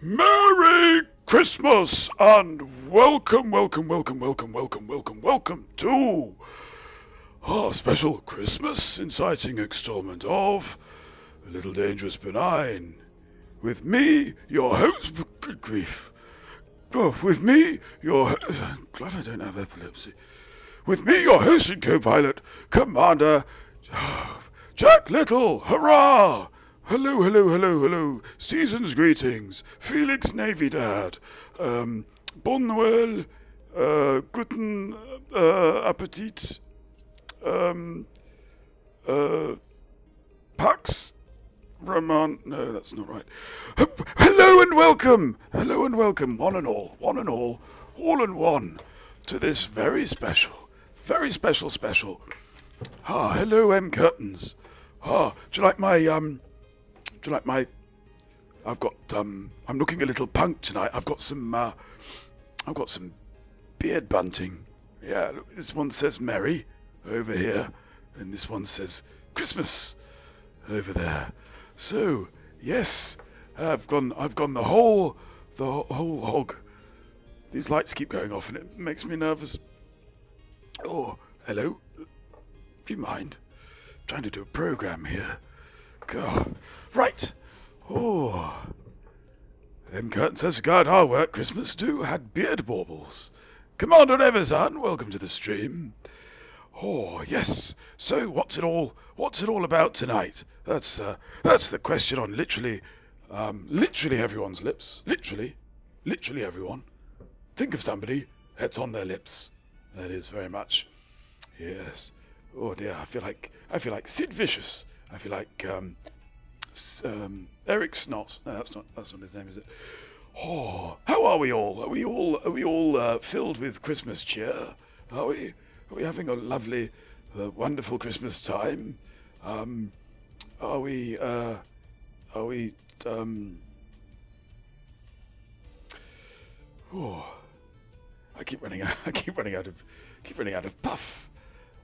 Merry Christmas and welcome to our special Christmas inciting installment of A Little Dangerous Benign. With me, your host, good grief. With me, glad I don't have epilepsy. With me, your host and co-pilot, Commander Jack Lyttle. Hurrah! Hello. Season's greetings. Felix Navy Dad. Bon Noël. Guten Appetit. Pax Roman. No, that's not right. Hello and welcome, one and all, to this very special. Hello, M Curtains. Do you like my, I've got, I'm looking a little punk tonight. I've got some beard bunting. Yeah, look, this one says Merry over here, and this one says Christmas over there. So, yes, I've gone the whole hog. These lights keep going off and it makes me nervous. Oh, hello. Do you mind? I'm trying to do a program here. God. Right. Oh. Then Curtin says, God, our work Christmas too had beard baubles. Commander Everson, welcome to the stream. Oh, yes. So, what's it all about tonight? That's the question on literally everyone's lips. Literally everyone. Think of somebody, it's on their lips. That is very much. Yes. Oh dear, I feel like Sid Vicious. I feel like Eric Snot. No, that's not his name, is it? Oh, how are we all? Are we all filled with Christmas cheer? Are we having a lovely, wonderful Christmas time? Are we? Oh, I keep running out of puff.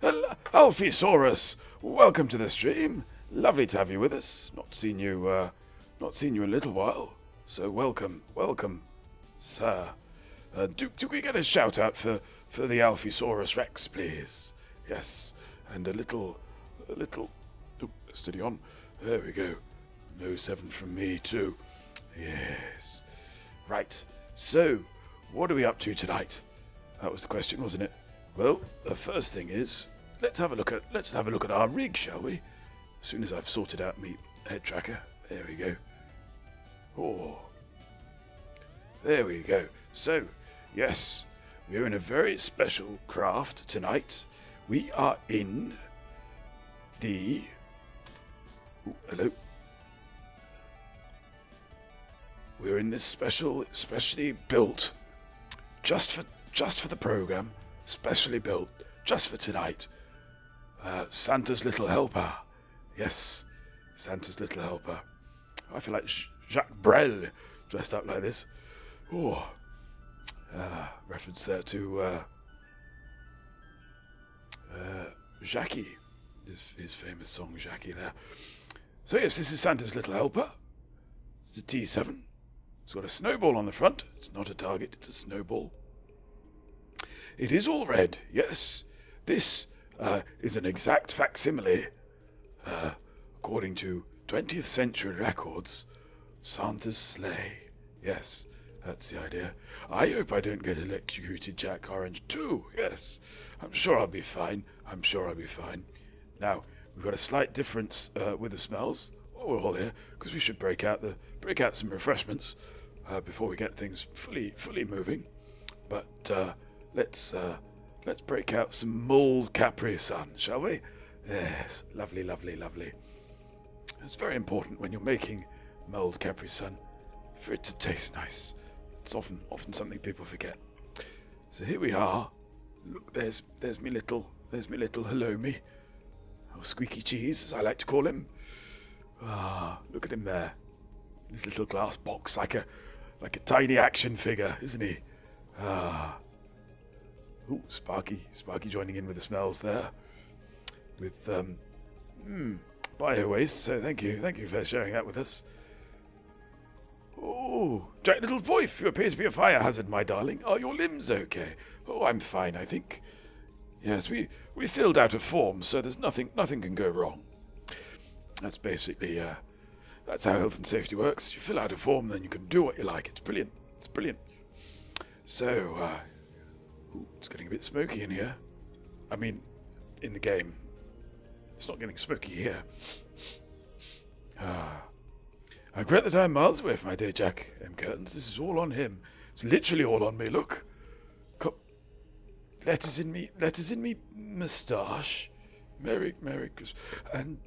Alphesaurus, welcome to the stream. Lovely to have you with us. Not seen you in a little while. So welcome, sir. Do we get a shout out for the Alphesaurus Rex, please? Yes, and a little. Oh, steady on. There we go. No 7 from me too. Yes. Right. So, what are we up to tonight? That was the question, wasn't it? Well, the first thing is let's have a look at our rig, shall we? As soon as I've sorted out my head tracker. There we go. Oh. There we go. So, yes, we're in a very special craft tonight. We are in the... Ooh, hello. We're in this specially built, just for the program, specially built, just for tonight. Santa's Little Helper. Yes, Santa's Little Helper. I feel like Jacques Brel dressed up like this. Oh, reference there to Jackie, his famous song Jackie there. So yes, this is Santa's Little Helper. It's a T7. It's got a snowball on the front. It's not a target, it's a snowball. It is all red, yes. This is an exact facsimile, according to 20th century records, Santa's sleigh. Yes, that's the idea. I hope I don't get electrocuted, Jack Orange, too. Yes, I'm sure I'll be fine. Now, we've got a slight difference with the smells. Well, we're all here because we should break out some refreshments before we get things fully moving. But let's break out some mulled Capri Sun, shall we? Yes, lovely. It's very important when you're making mulled Capri Sun for it to taste nice. It's often something people forget. So here we are. Look, there's me little halloumi, or squeaky cheese, as I like to call him. Ah, look at him there. His little glass box, like a tiny action figure, isn't he? Ah. Ooh, Sparky joining in with the smells there. With bio waste. So thank you for sharing that with us. Oh, Jack Little's wife, you appear to be a fire hazard, my darling. Are your limbs okay? Oh, I'm fine, I think. Yes, we filled out a form, so there's nothing can go wrong. That's basically, that's how health and safety works. You fill out a form, then you can do what you like. It's brilliant. It's brilliant. So, ooh, it's getting a bit smoky in here. I mean, in the game. It's not getting smoky here. I regret that I'm miles away from my dear Jack M. Curtains. This is all on him. It's literally all on me. Look. Letters in me moustache. Merry Christmas. And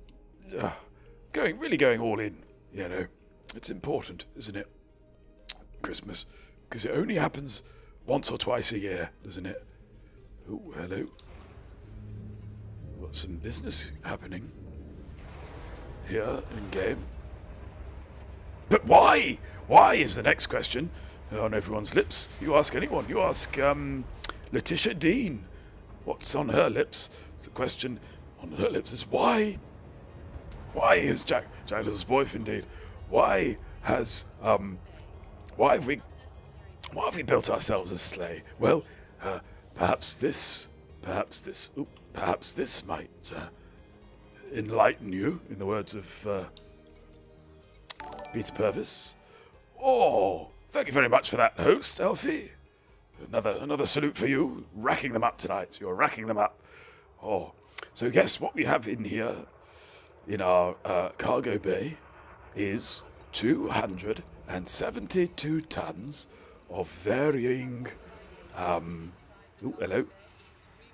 really going all in, you know. It's important, isn't it? Christmas. Because it only happens once or twice a year, doesn't it? Oh, hello. Got some business happening here in game. But why? Why is the next question on everyone's lips? You ask anyone. You ask Letitia Dean. What's on her lips? The question on her lips is why? Why is Jack Little's wife indeed? Why have we built ourselves a sleigh? Well, perhaps this might enlighten you, in the words of Peter Purvis. Oh, thank you very much for that, host, Elfie. Another salute for you. Racking them up tonight. You're racking them up. Oh, so guess what we have in here, in our cargo bay, is 272 tons of varying,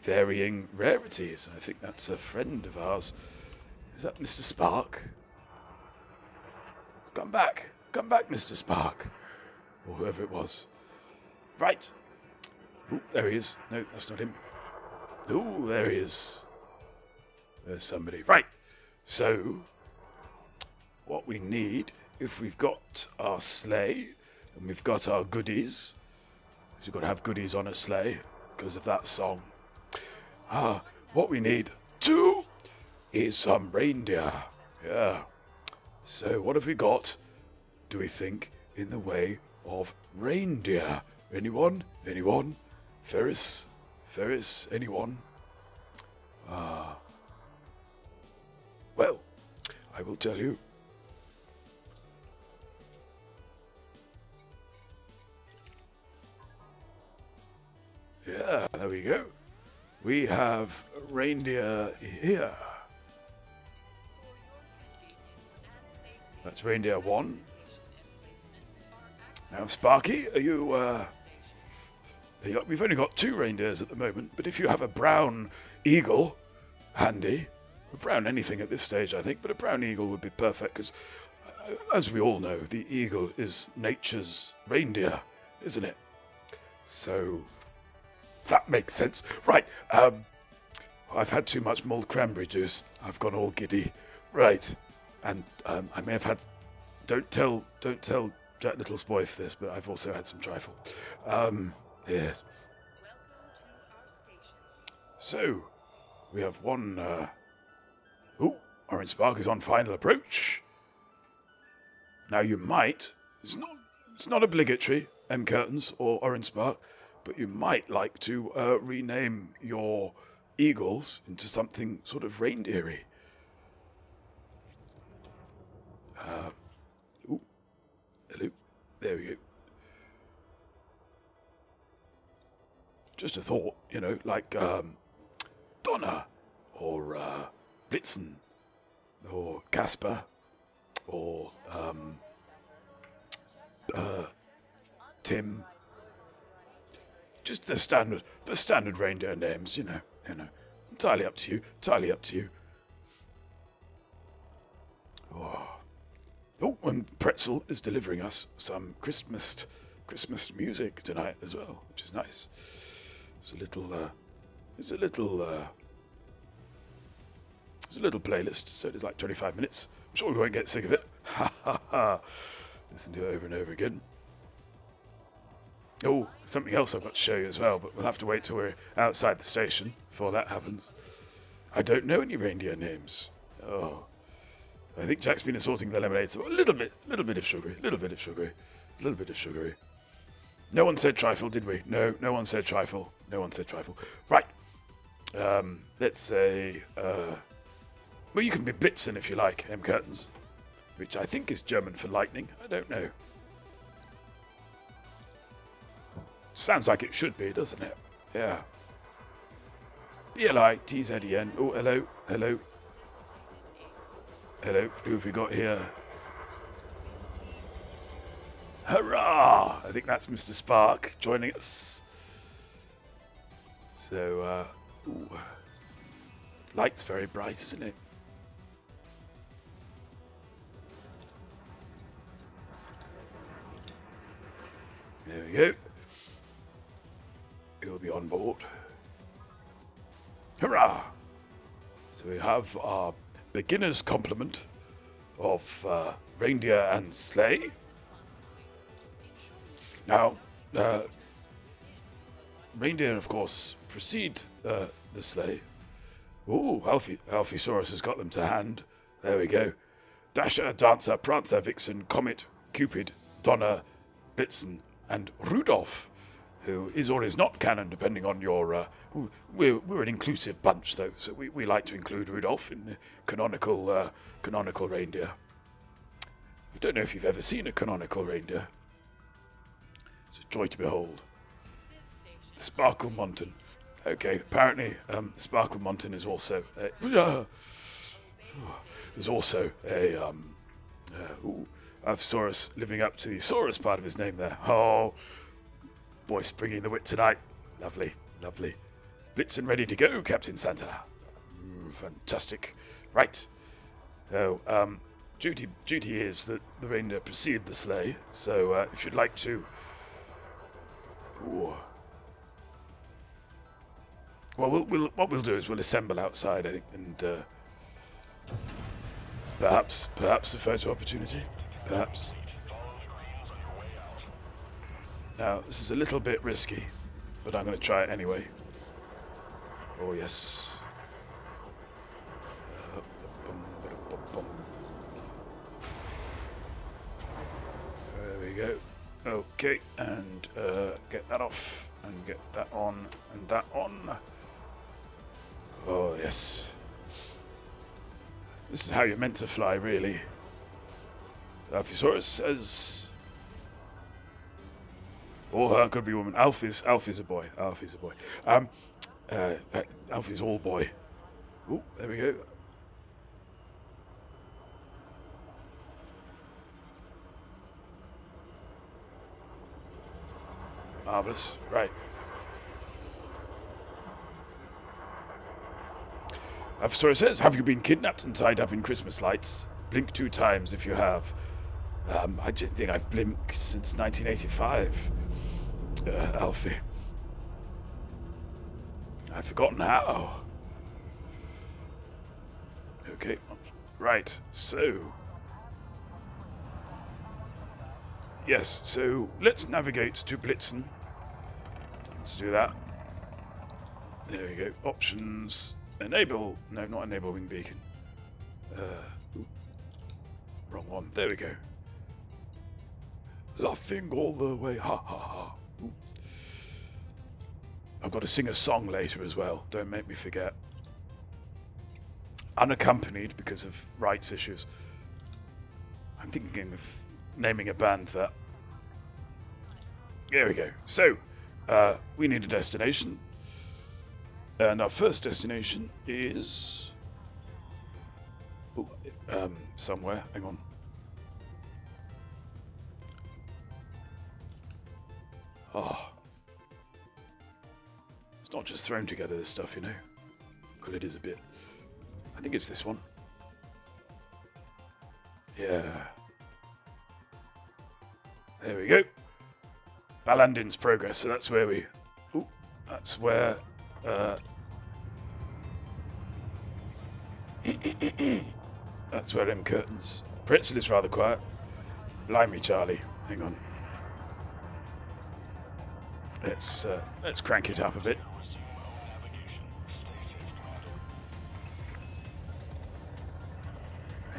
varying rarities. I think that's a friend of ours. Is that Mr. Spark? Come back, Mr. Spark, or whoever it was. Right. Ooh, there he is. No, that's not him. Ooh, there he is. There's somebody. Right. So, what we need, if we've got our sleigh and we've got our goodies, because you've got to have goodies on a sleigh because of that song. What we need too is some reindeer. Yeah. So what have we got, do we think, in the way of reindeer? Anyone? Anyone? Ferris? Anyone? Well, I will tell you. Yeah, there we go. We have reindeer here. That's reindeer 1. Now, Sparky, are you, we've only got 2 reindeers at the moment, but if you have a brown eagle handy, a brown anything at this stage, I think, but a brown eagle would be perfect, because, as we all know, the eagle is nature's reindeer, isn't it? So, that makes sense. Right, I've had too much mulled cranberry juice. I've gone all giddy. Right. And I may have had. Don't tell Jack Little's wife this, but I've also had some trifle. Yes. So we have one. Orange Spark is on final approach. Now you might. It's not obligatory. M Curtains or Orange Spark, but you might like to rename your eagles into something sort of reindeer-y. Hello. There we go. Just a thought, you know, like Donna, or Blitzen, or Casper, or Tim. Just the standard reindeer names, you know. It's entirely up to you. Oh, and Pretzel is delivering us some Christmas music tonight as well, which is nice. It's a little playlist, so it's like 25 minutes. I'm sure we won't get sick of it. Ha ha ha! Listen to it over and over again. Oh, something else I've got to show you as well, but we'll have to wait till we're outside the station before that happens. I don't know any reindeer names. Oh. I think Jack's been assorting the lemonade, so a little bit of sugary, little bit of sugary. No one said trifle, did we? No one said trifle. No one said trifle. Right. Let's say, well, you can be Blitzen if you like, M. Curtains, which I think is German for lightning. I don't know. Sounds like it should be, doesn't it? Yeah. B-L-I-T-Z-E-N. Oh, hello. Hello. Hello. Who have we got here? Hurrah! I think that's Mr. Spark joining us. So, ooh. The light's very bright, isn't it? There we go. He'll be on board. Hurrah! So we have our beginner's complement of reindeer and sleigh. Now, reindeer, of course, precede the sleigh. Ooh, Alphiesaurus has got them to hand. There we go. Dasher, Dancer, Prancer, Vixen, Comet, Cupid, Donner, Blitzen, and Rudolph, who is or is not canon, depending on your... we're an inclusive bunch, though, so we like to include Rudolph in the canonical reindeer. I don't know if you've ever seen a canonical reindeer. It's a joy to behold. The Sparkle Monton. Okay, apparently Sparkle Monton is also a... Alphosaurus living up to the Saurus part of his name there. Oh... Boy, springing the wit tonight. Lovely, lovely. Blitzen ready to go, Captain Santa. Fantastic. Right. So, duty is that the reindeer precede the sleigh. So, if you'd like to... Ooh. Well, what we'll do is we'll assemble outside, I think, and perhaps a photo opportunity. Perhaps. Now, this is a little bit risky, but I'm going to try it anyway. Oh, yes. There we go. Okay, and get that off, and get that on, and that on. Oh, yes. This is how you're meant to fly, really. Alphosaurus says... Or her could be a woman. Alfie's a boy. Alfie's a boy. Alfie's all boy. Oh, there we go. Marvelous. Right. Alphosaurus says, have you been kidnapped and tied up in Christmas lights? Blink 2 times if you have. I don't think I've blinked since 1985. Alfie. I've forgotten how. Okay, right, so... Yes, so let's navigate to Blitzen. Let's do that. There we go. Options. Enable. No, not enable wing beacon. Wrong one. There we go. Laughing all the way. Ha ha ha. I've got to sing a song later as well. Don't make me forget. Unaccompanied because of rights issues. I'm thinking of naming a band that. There we go. So, we need a destination. And our first destination is... somewhere. Hang on. Oh. It's not just thrown together, this stuff, you know. Well, it is a bit. I think it's this one. Yeah. There we go. Balandin's Progress. So that's where we... Ooh, that's where... that's where M. Curtains. Pretzel is rather quiet. Blimey, Charlie. Hang on. Let's crank it up a bit.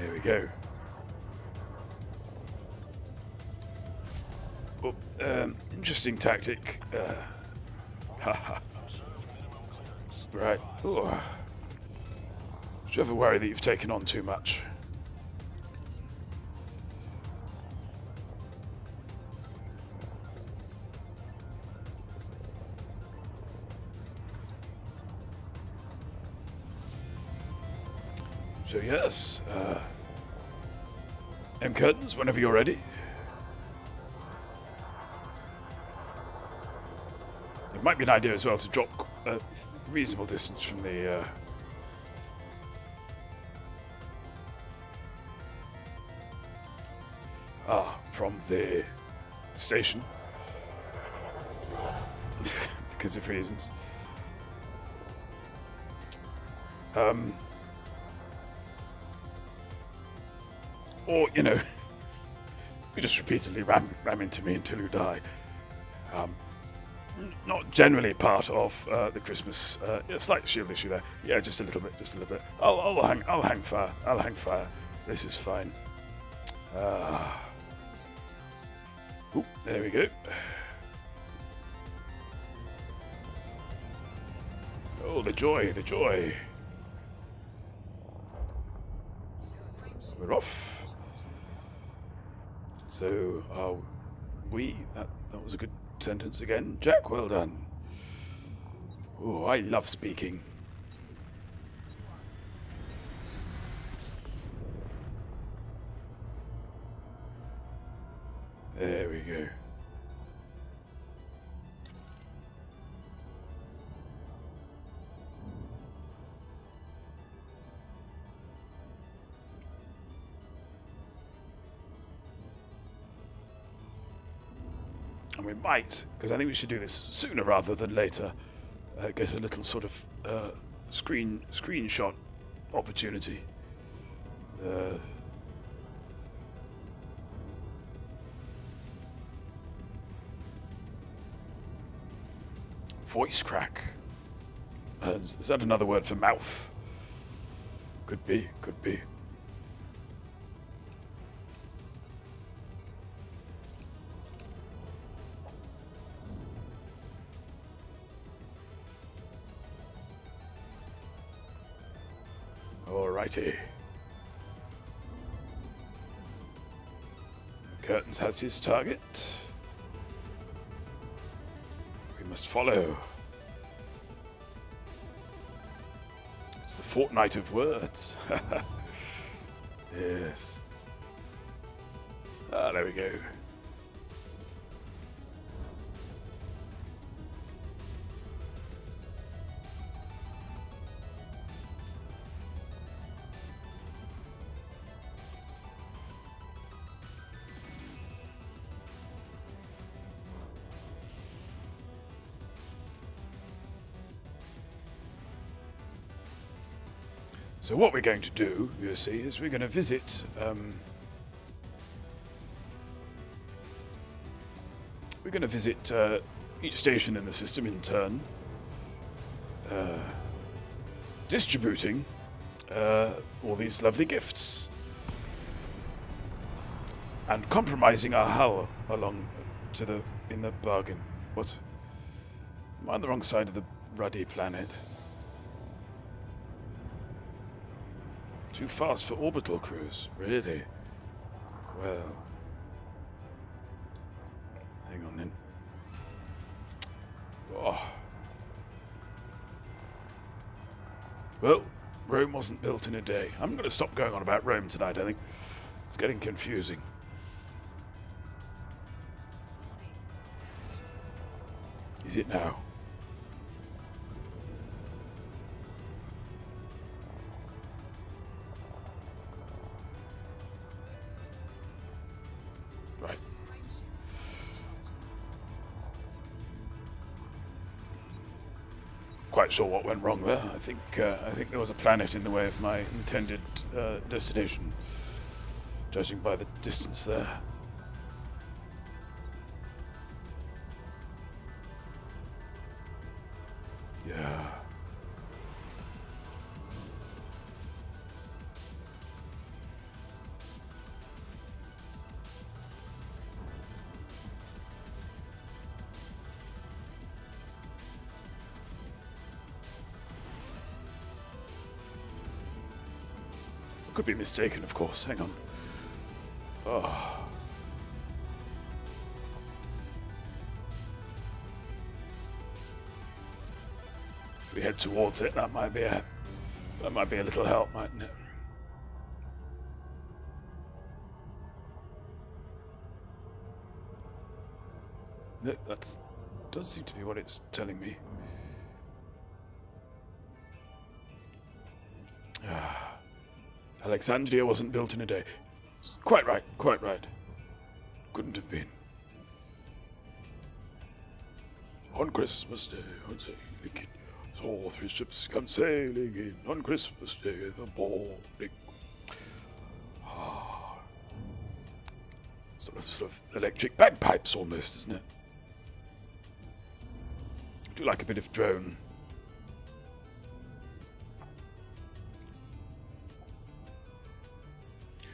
There we go. Oh, interesting tactic. Haha. Right. Ooh. Do you ever worry that you've taken on too much? So yes, M curtains whenever you're ready. It might be an idea as well to drop a reasonable distance from the from the station because of reasons. Or, you know, you just repeatedly ram into me until you die. Not generally part of the Christmas. Slight shield issue there. Yeah, just a little bit. Just a little bit. I'll hang fire. I'll hang fire. This is fine. Oop, there we go. Oh, the joy, the joy. We're off. So, that was a good sentence again. Jack, well done. Oh, I love speaking. There we go. And we might, because I think we should do this sooner rather than later, get a little sort of screenshot opportunity. Voice crack. Is that another word for mouth? Could be, could be. Alrighty. Curtains has his target. We must follow. It's the fortnight of words. Yes. Ah, there we go. So what we're going to do, you see, is we're going to visit each station in the system in turn, distributing all these lovely gifts and compromising our hull along to in the bargain. What? I'm on the wrong side of the ruddy planet. Too fast for orbital cruise, really? Well, hang on then. Oh. Well, Rome wasn't built in a day. I'm going to stop going on about Rome tonight, I think. It's getting confusing. Is it now? Right. Quite sure what went wrong there. I think there was a planet in the way of my intended destination, judging by the distance there. Yeah. Could be mistaken, of course. Hang on. Oh. If we head towards it, that might be a little help, mightn't it? That does seem to be what it's telling me. Alexandria wasn't built in a day. Quite right, quite right. Couldn't have been. On Christmas Day, on sailing, saw 3 ships come sailing in. On Christmas Day, the morning. Sort of electric bagpipes almost, isn't it? I do like a bit of drone.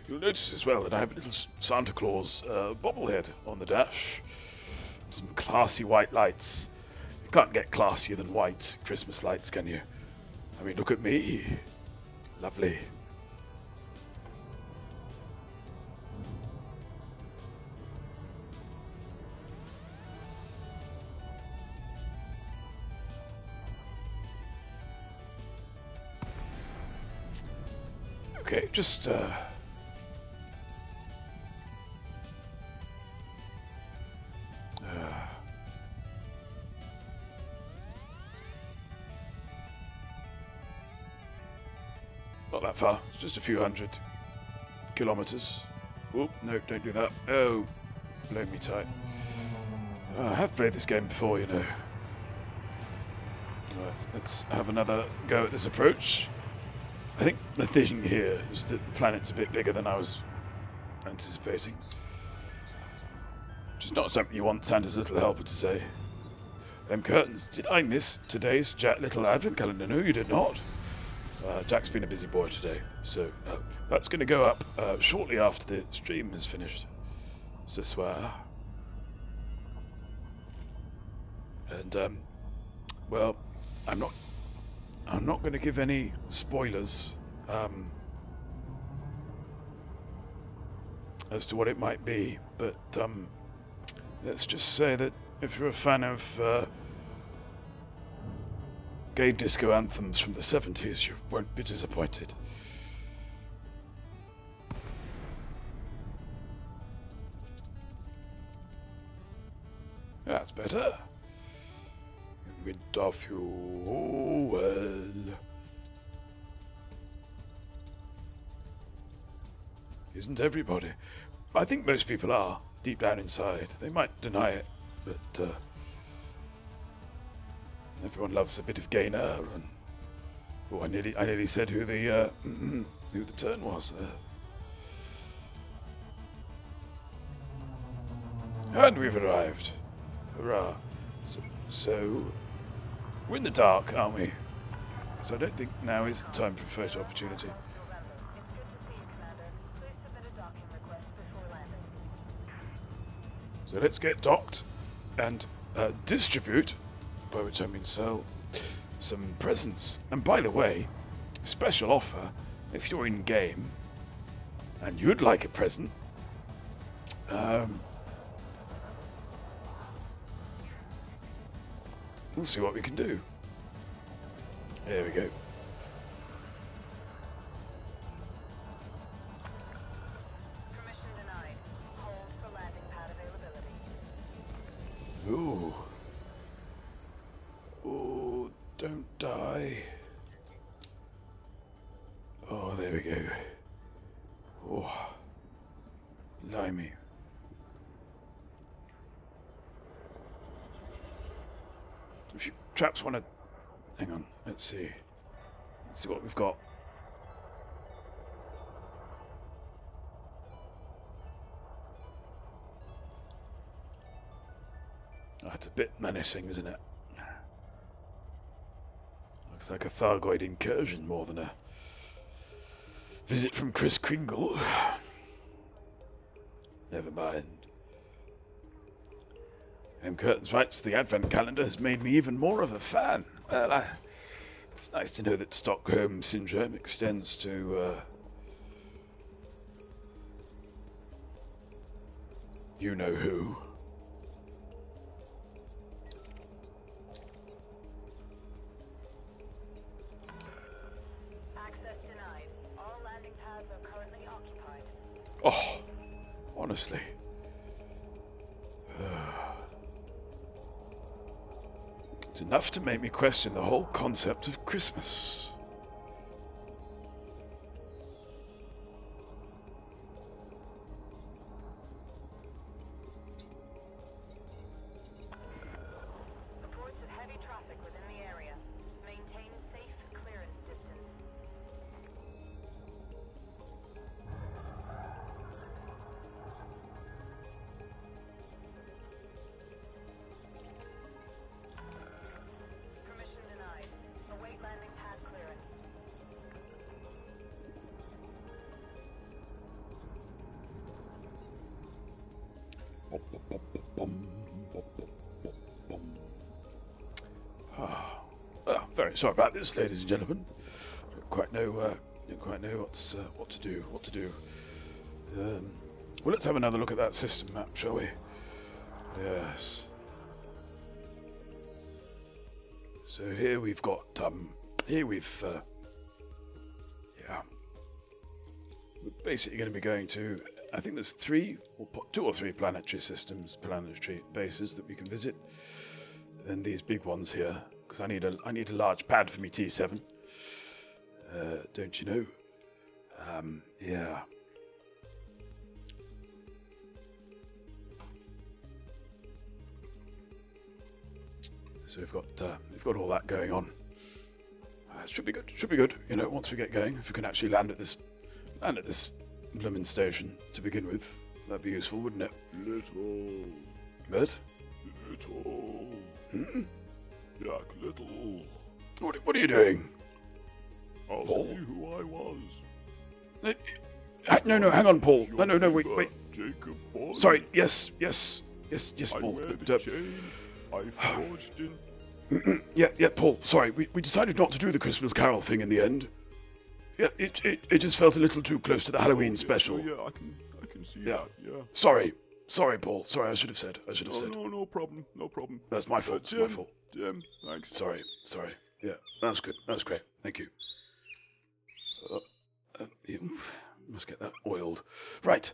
You'll notice as well that I have a little Santa Claus bobblehead on the dash. Some classy white lights. You can't get classier than white Christmas lights, can you? I mean, look at me. Lovely. Okay, just not that far. It's just a few 100 kilometers. Oh, no, don't do that. Oh, blow me tight. I have played this game before, you know. Right, let's have another go at this approach. I think the thing here is that the planet's a bit bigger than I was anticipating. Which is not something you want Santa's little helper to say. Them curtains. Did I miss today's Jack Little Advent calendar? No, you did not. Jack's been a busy boy today, so that's going to go up shortly after the stream is finished. Ce soir. And well, I'm not going to give any spoilers as to what it might be, but let's just say that if you're a fan of gay disco anthems from the 70s, you won't be disappointed. That's better. Winter fuel. Isn't everybody? I think most people are, deep down inside. They might deny it, but everyone loves a bit of gay nerve. And oh, I nearly said who the who the turn was there. And we've arrived. Hurrah! So we're in the dark, aren't we? So I don't think now is the time for a photo opportunity. So let's get docked and distribute, by which I mean sell, some presents. And by the way, special offer, if you're in game and you'd like a present, we'll see what we can do. There we go. Permission denied. Hold for landing pad availability. Ooh. Oh, don't die. Oh, there we go. Oh. Blimey. If you chaps want to... Hang on, let's see. Let's see what we've got. Oh, it's a bit menacing, isn't it? Looks like a Thargoid incursion more than a visit from Kris Kringle. Never mind. M. Curtains writes, the Advent calendar has made me even more of a fan. Well, it's nice to know that Stockholm Syndrome extends to you know who. Access denied. All landing pads are currently occupied. Oh, honestly. It's enough to make me question the whole concept of Christmas. Reports of heavy traffic within the area. Maintain safe clearance distance. Permission denied. Await landing pad clearance. Very sorry about this, ladies and gentlemen. Don't quite know what to do. Well, let's have another look at that system map, shall we? Yes. So here we've got yeah. We're basically going to be going to, I think there's 2 or 3 planetary systems, planetary bases that we can visit. Then these big ones here, because I need a large pad for me T7. Don't you know? Yeah. So we've got all that going on. Should be good. Should be good. You know, once we get going, if we can actually land at this blooming station to begin with, that'd be useful, wouldn't it? Little. What? Little. Hmm? Jack Little. What are you doing? I'll Paul? see who I was. No, hang on, Paul. No, wait. Jacob Bond. Sorry. Yes, I Paul. wear But, the chain I forged in. yeah, Paul. Sorry, we decided not to do the Christmas Carol thing in the end. Yeah, it just felt a little too close to the Halloween special. Oh, yeah, I can see Yeah. that. Yeah. Sorry, Paul. Sorry, I should have said. Oh, no problem. That's my fault. It's Jim, my fault. Jim, thanks. Sorry. Yeah, that's good. That's great. Thank you. Must get that oiled. Right.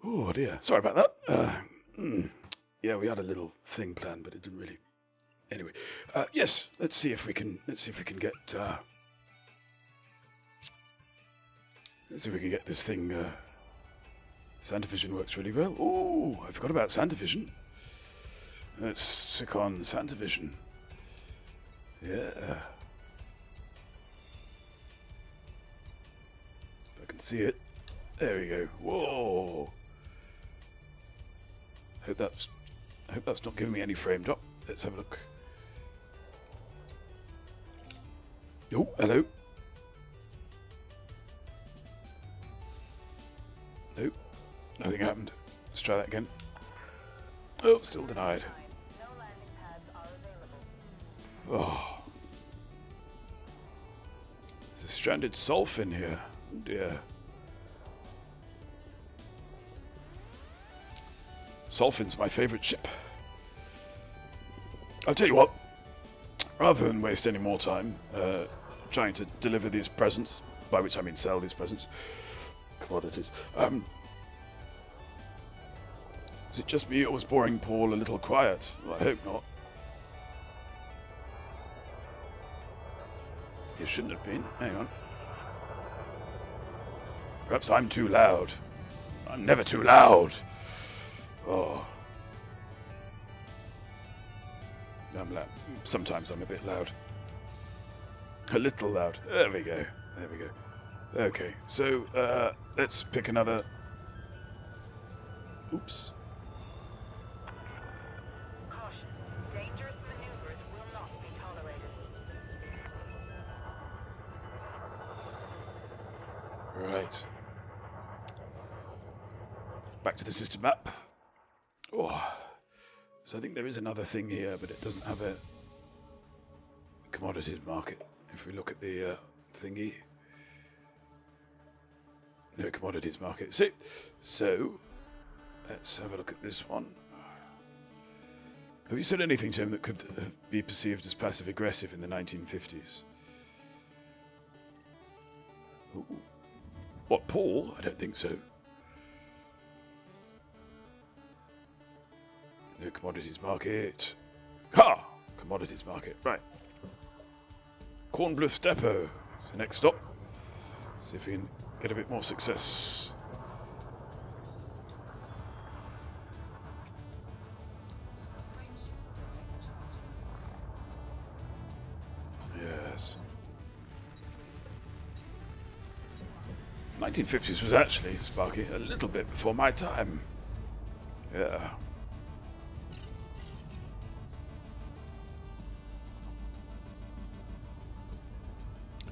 Oh dear. Sorry about that. Yeah, we had a little thing planned, but it didn't really. Anyway, yes. Let's see if we can get. Let's see if we can get this thing. Santa Vision works really well. Oh, I forgot about Santa Vision. Let's stick on Santa Vision. Yeah. If I can see it. There we go. Whoa. Hope that's not giving me any frame drop. Let's have a look. Oh, hello. Nope. Nothing happened. Let's try that again. Oh, still denied. No landing pads are available. Oh. There's a stranded Sulf in here. Oh dear. Sulfin's my favourite ship. I'll tell you what, rather than waste any more time trying to deliver these presents, by which I mean sell these presents, commodities, is it just me or was boring Paul a little quiet? Well, I hope not. It shouldn't have been. Hang on. Perhaps I'm too loud. I'm never too loud. Oh. I'm loud. Sometimes I'm a bit loud. A little loud. There we go. Okay, so let's pick another. Oops. Caution. Dangerous maneuvers will not be tolerated. Right. Back to the system map. Oh. So I think there is another thing here, but it doesn't have a commodities market. If we look at the thingy. No commodities market. So Let's have a look at this one. Have you said anything to him that could be perceived as passive-aggressive in the 1950s? Ooh. What, Paul? I don't think so. No commodities market. Ha! Commodities market, right. Cornbluth Depot is the next stop. See if we can get a bit more success. Yes. 1950s was actually, Sparky, a little bit before my time. Yeah.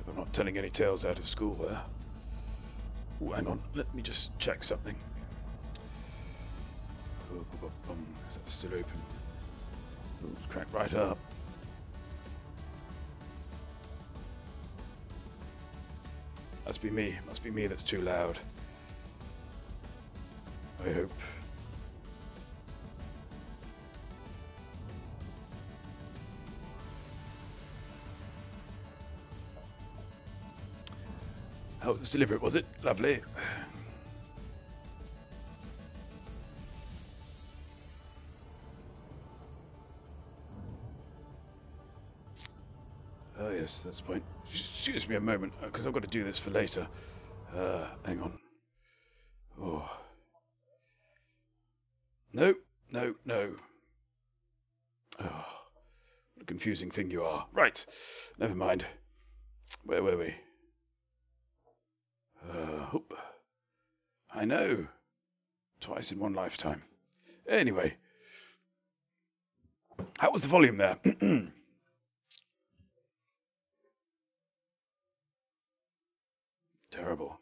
I'm not telling any tales out of school there. Ooh, hang on, let me just check something. Is that still open? Ooh, it's cracked right up. Must be me. Must be me that's too loud. I hope. Oh, it was deliberate, was it? Lovely. Oh, yes, that's the point. Excuse me a moment, because I've got to do this for later. Hang on. Oh. No, no, no. Oh, what a confusing thing you are. Right, never mind. Where were we? Hoop. I know. Twice in one lifetime. Anyway. How was the volume there? Terrible.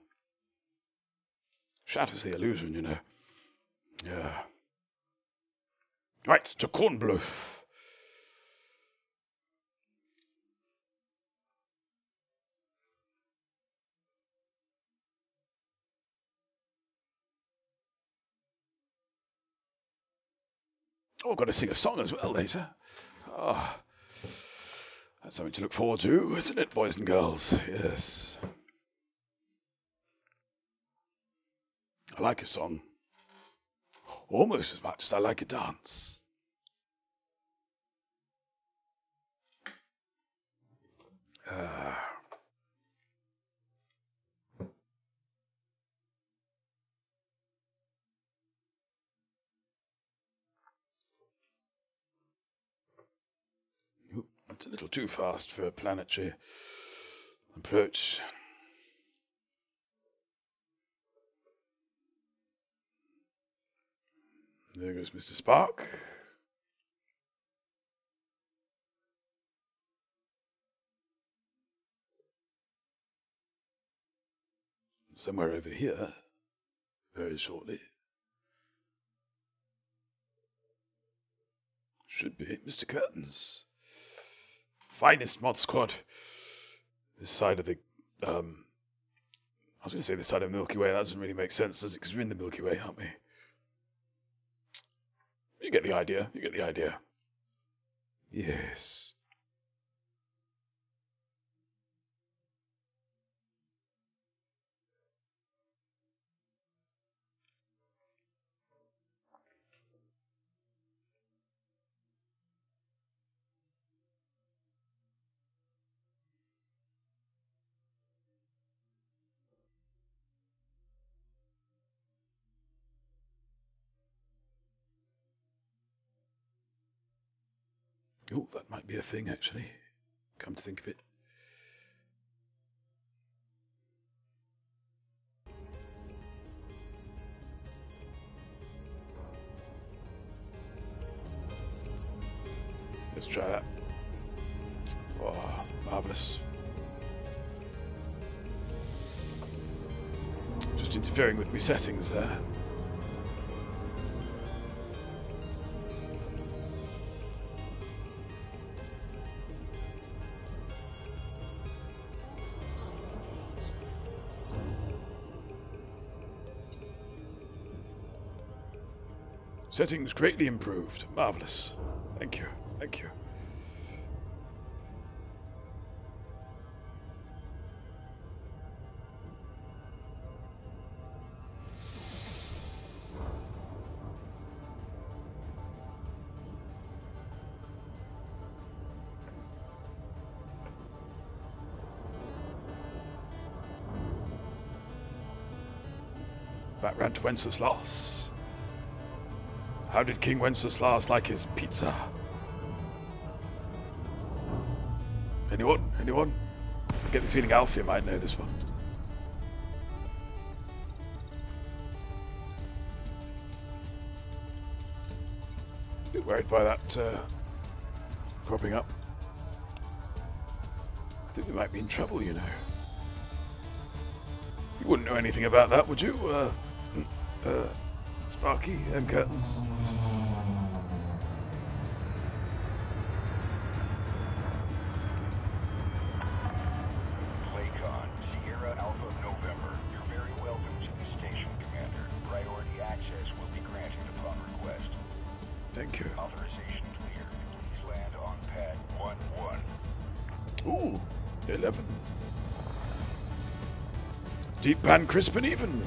Shatters the illusion, you know. Yeah. Right, to Cornbluth. Oh, I've got to sing a song as well later. Ah, that's something to look forward to, isn't it, boys and girls? Yes. I like a song almost as much as I like a dance. It's a little too fast for a planetary approach. There goes Mr. Spark. Somewhere over here, very shortly. Should be Mr. Curtains. Finest mod squad. This side of the, I was going to say this side of the Milky Way. That doesn't really make sense, does it? Because we're in the Milky Way, aren't we? You get the idea. You get the idea. Yes. Oh, that might be a thing, actually. Come to think of it. Let's try that. Oh, marvellous. Just interfering with my settings there. Settings greatly improved. Marvelous. Thank you. Thank you. Back round to Wenceslas. How did King Wenceslas like his pizza? Anyone? Anyone? I get the feeling Alfie might know this one. A bit worried by that cropping up. I think we might be in trouble, you know. You wouldn't know anything about that, would you? Sparky and curtains. Playcon, Sierra Alpha November. You're very welcome to the station, Commander. Priority access will be granted upon request. Thank you. Authorization cleared. Please land on pad 11. Ooh, 11. Deep pan, crisp and even.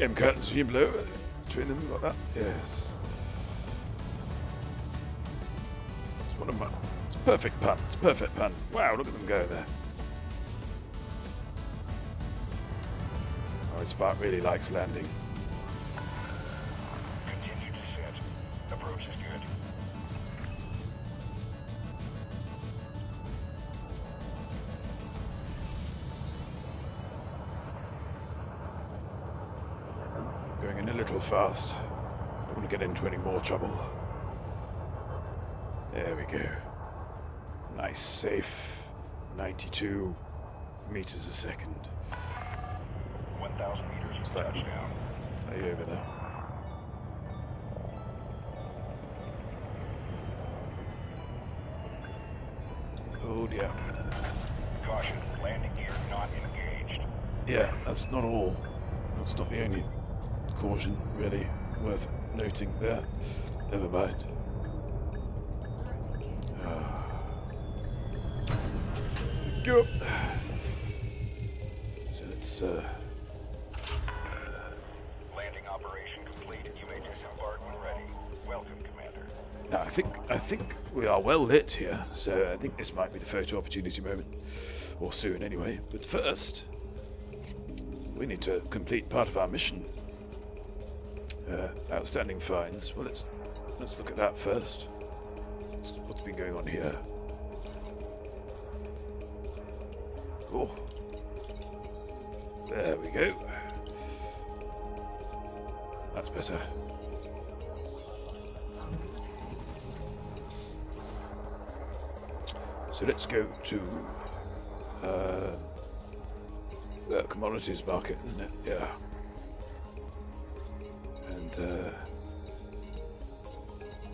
M curtains, you blow between them like that. Yes. It's one of my. It's perfect pan. It's perfect pan. Wow, look at them go there. Oh, Spark really likes landing. Continue descent. Approach is good. Going in a little fast. Don't want to get into any more trouble. There we go. Nice, safe. 92 meters a second. 1,000 meters from Slightly. touchdown. Stay over there. Oh dear. Caution, landing gear not engaged. Yeah, that's not all. That's not the only caution really worth noting there. Never mind. Go. So let's Landing operation complete. You may disembark when ready. Welcome, Commander. now I think we are well lit here, so I think this might be the photo opportunity moment. Or soon anyway. But first we need to complete part of our mission. Outstanding finds. Well, let's look at that first. What's been going on here? Oh, there we go. That's better. So let's go to the commodities market, isn't it? Yeah. And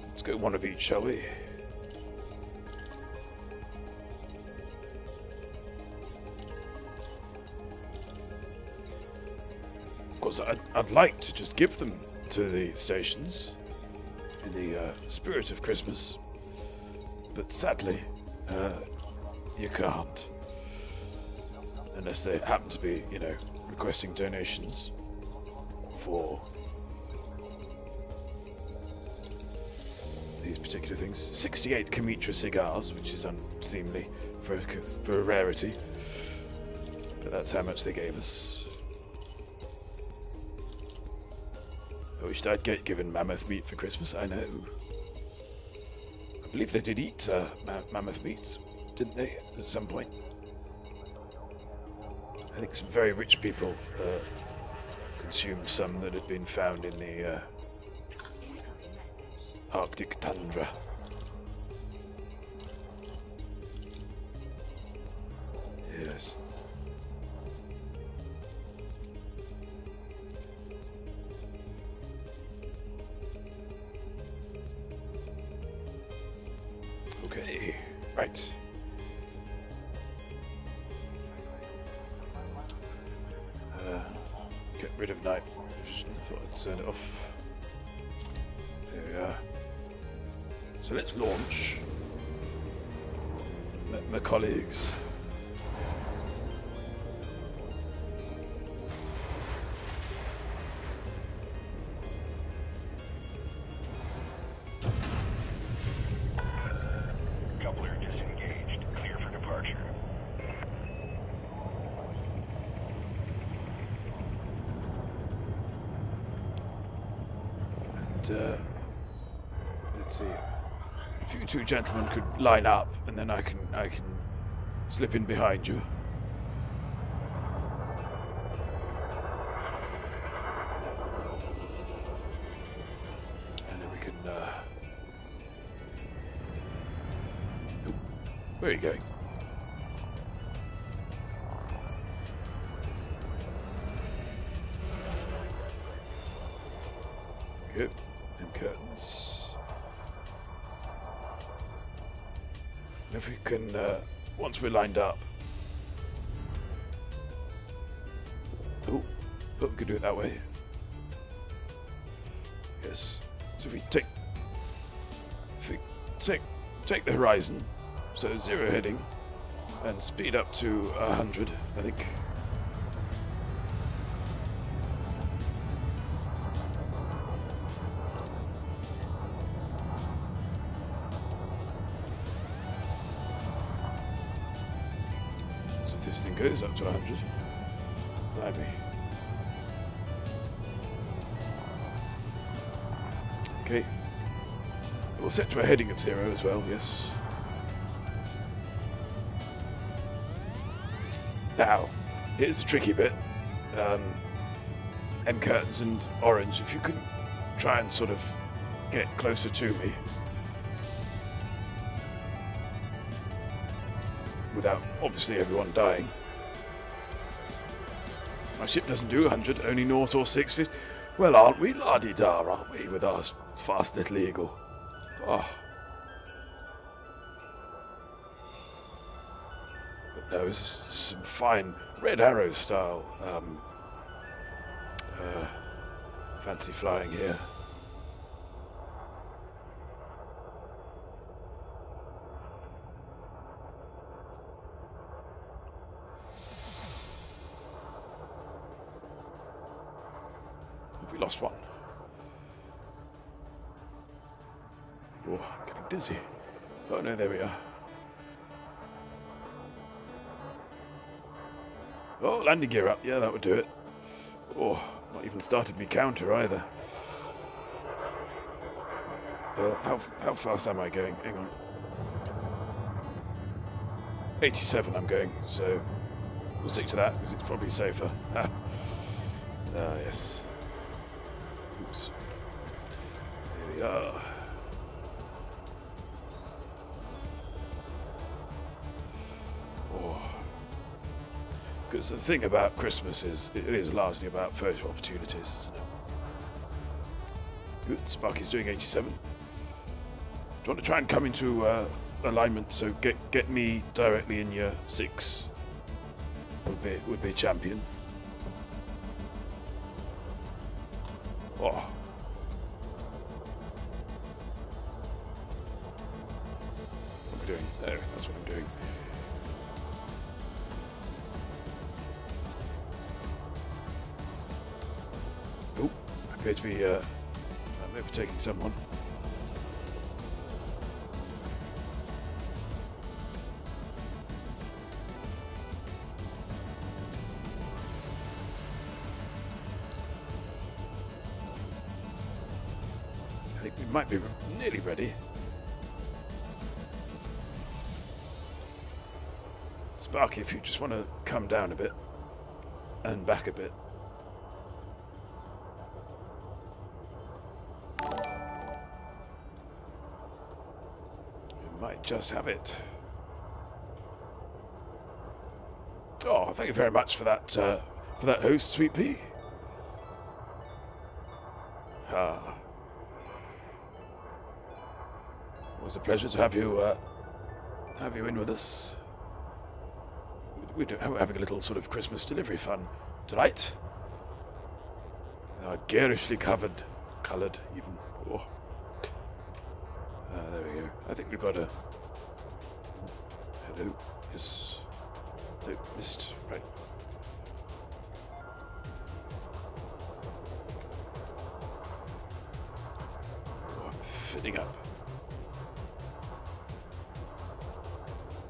let's go one of each, shall we? Of course, I'd like to just give them to the stations in the spirit of Christmas, but sadly, you can't. Unless they happen to be, you know, requesting donations for these particular things. 68 Kamitra cigars, which is unseemly for a rarity, but that's how much they gave us. I wished I'd get given mammoth meat for Christmas, I know. I believe they did eat mammoth meat, didn't they, at some point? I think some very rich people consumed some that had been found in the Arctic tundra. Yes. Okay, right. Get rid of night vision. I thought I'd turn it off. There we are. So let's launch. My colleagues. Coupler disengaged. Clear for departure. And let's see. If you two gentlemen could line up, and then I can slip in behind you. And then we can. Where are you going? Good. Them curtains. And if we can, once we're lined up. Oh, we can do it that way. Yes. So if we take the horizon, so 0 heading, and speed up to 100, I think. So if this thing goes up to 100, maybe. Okay. We'll set to a heading of 0 as well, yes. Now, here's the tricky bit. M curtains and orange, if you can try and sort of get closer to me without obviously everyone dying. My ship doesn't do 100, only 0 or 650. Well, aren't we la-di-da, aren't we, with our fast little eagle? Oh. But no, it's some fine Red Arrow style fancy flying here. Have we lost one? Oh, I'm getting dizzy. Oh no, there we are. Oh, landing gear up. Yeah, that would do it. Oh, not even started me counter either. How fast am I going? Hang on. 87 I'm going, so we'll stick to that because it's probably safer. Ah, yes. Oops. Here we are. Because the thing about Christmas is, it is largely about photo opportunities, isn't it? Good, Sparky's doing 87. Do you want to try and come into alignment, so get me directly in your 6 would be a champion. Oh. What am I doing? There, that's what I'm doing. Oh, I'm going to be I'm overtaking someone. I think we might be nearly ready. Sparky, if you just want to come down a bit and back a bit. We might just have it. Oh, thank you very much for that host, Sweet Pea. Ah. Always a pleasure to have you in with us. We're having a little sort of Christmas delivery fun tonight. Garishly coloured, even. Oh. There we go. I think we've got a... Hello. Yes. No, missed. Right. Oh, I'm filling up.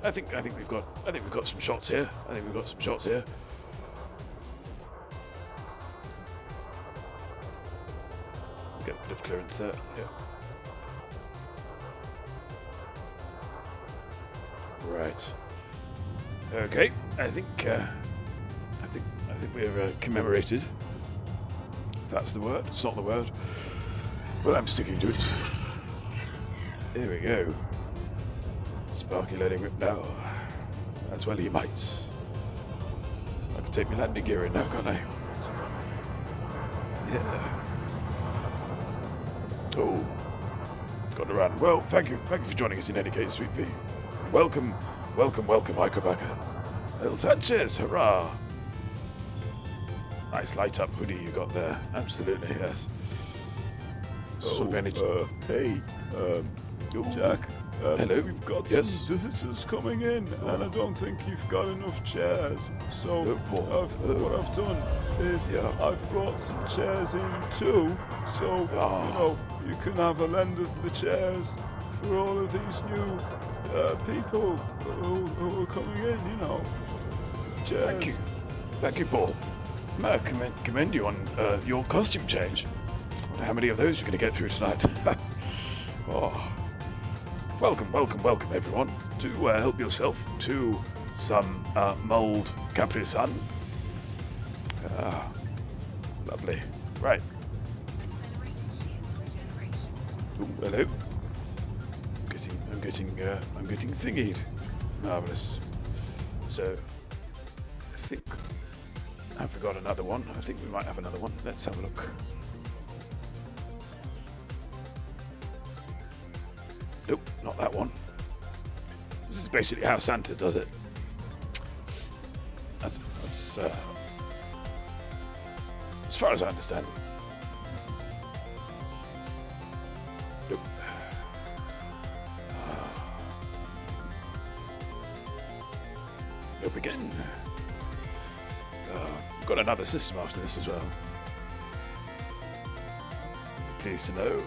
I think we've got some shots here. Get a bit of clearance there. Yeah. Right. Okay. I think we're commemorated. That's the word. It's not the word, but I'm sticking to it. Here we go. Sparky letting rip now. As well he might. I can take my landing gear in now, can't I? Yeah. Oh. Got around. Well, thank you for joining us in any case, Sweet Pea. Welcome, Icobacca. Little Sanchez, hurrah! Nice light up hoodie you got there. Absolutely, yes. Hey, Jack. Hello. We've got some visitors coming in, and I don't think you've got enough chairs. So what I've done is I've brought some chairs in too. So you can have a lend of the chairs for all of these new people who are coming in. Chairs. Thank you, Paul. May I commend you on your costume change. I wonder how many of those you're going to get through tonight. Welcome, everyone. Do help yourself to some mulled Capri Sun. Lovely. Right. Ooh, hello. I'm getting thingied. Marvelous. So, I think I forgot another one. I think we might have another one. Let's have a look. Nope, not that one. This is basically how Santa does it. That's as far as I understand. Nope. Nope again. Got another system after this as well. Pleased to know.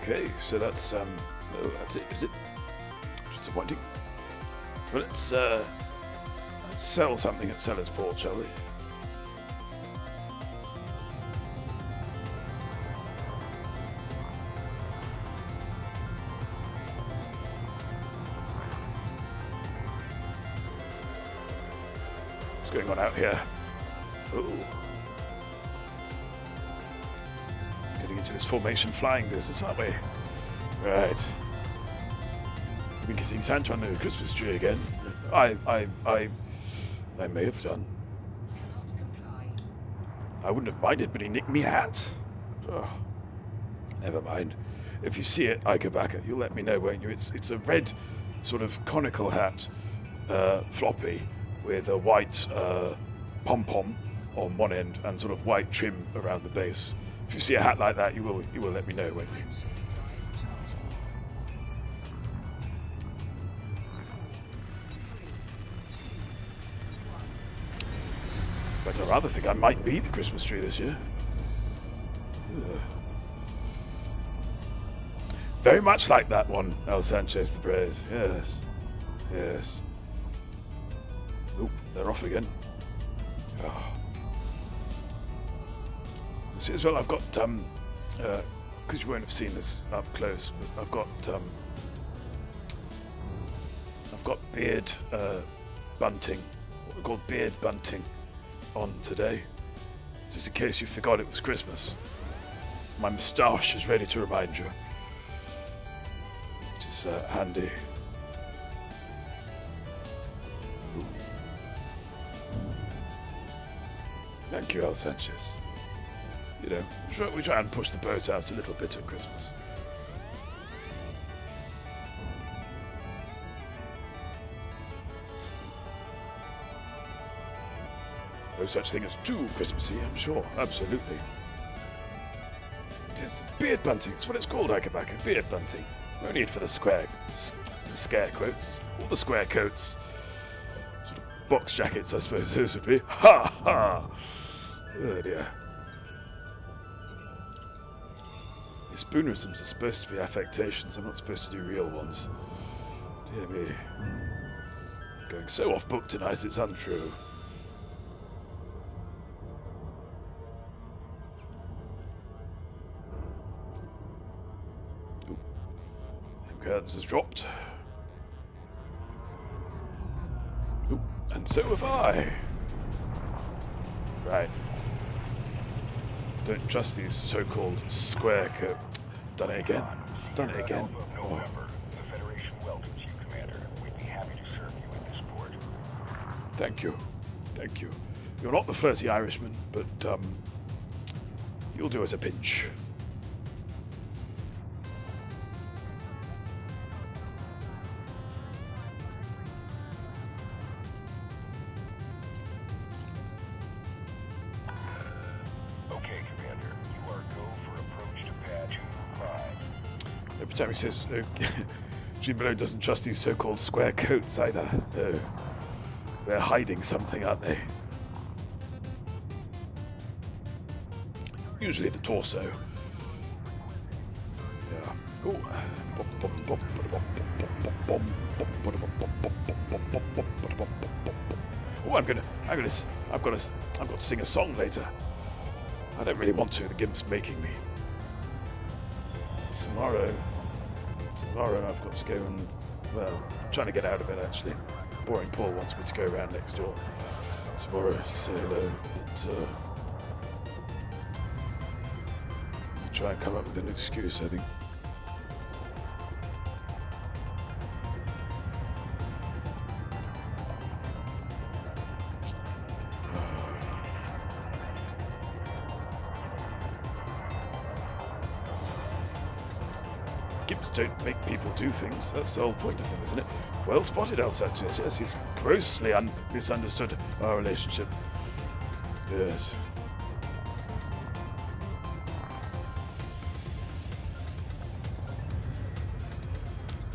Okay, so that's no, that's it, is it? Disappointing. Well, let's sell something at Seller's Port, shall we? What's going on out here? Oh. Getting into this formation flying business, aren't we? Right. We've been kissing Santa on the Christmas tree again. I may have done. I wouldn't have minded, but he nicked me hat. Oh, never mind. If you see it, Icobacca, you'll let me know, won't you? It's a red, sort of conical hat, floppy, with a white pom-pom on one end and sort of white trim around the base. If you see a hat like that, you will let me know, won't you? But I rather think I might be the Christmas tree this year. Ugh. Very much like that one, El Sanchez the Brave. Yes. Yes. Oop, they're off again. Oh. See as well, I've got, because you won't have seen this up close, but I've got beard bunting, what we call beard bunting, on today, just in case you forgot it was Christmas. My moustache is ready to remind you, which is handy. Ooh. Thank you, El Sanchez. You know, we try and push the boat out a little bit at Christmas. No such thing as too Christmassy, I'm sure. Absolutely. Just beard bunting. That's what it's called, Akabaka. Beard bunting. No need for the scare quotes. All the square coats. Sort of box jackets, I suppose those would be. Ha ha! Oh dear. These spoonerisms are supposed to be affectations. I'm not supposed to do real ones. Dear me. Going so off book tonight, it's untrue. Ooh. Curtains has dropped. Ooh. And so have I. Right. Don't trust these so-called square coat. Done it again. Done it again. Oh. The Federation welcomes you, Commander. We'd be happy to serve you in this port. Thank you. Thank you. You're not the 30 Irishman, but you'll do at a pinch. Every time he says, Jim Below doesn't trust these so-called square coats either. Oh, they're hiding something, aren't they? Usually the torso. Yeah. Ooh. Oh, I've got to sing a song later. I don't really want to. The gimp's making me. Tomorrow I've got to go and, well, I'm trying to get out of it actually. Boring Paul wants me to go around next door tomorrow, say hello. But, I'll try and come up with an excuse, I think. Gimps don't make people do things. That's the whole point of them, isn't it? Well spotted, Alsacius. Yes, he's grossly misunderstood our relationship. Yes.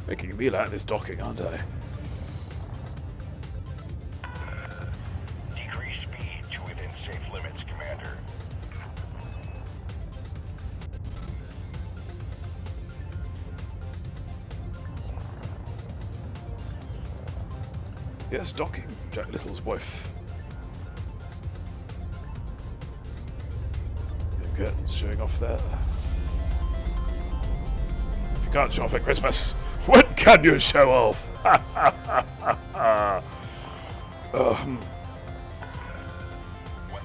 Making a meal out of this docking, aren't I? Decrease speed to within safe limits, Commander. Yes, docking. Jack Little's wife. The curtains showing off there. If you can't show off at Christmas, when can you show off?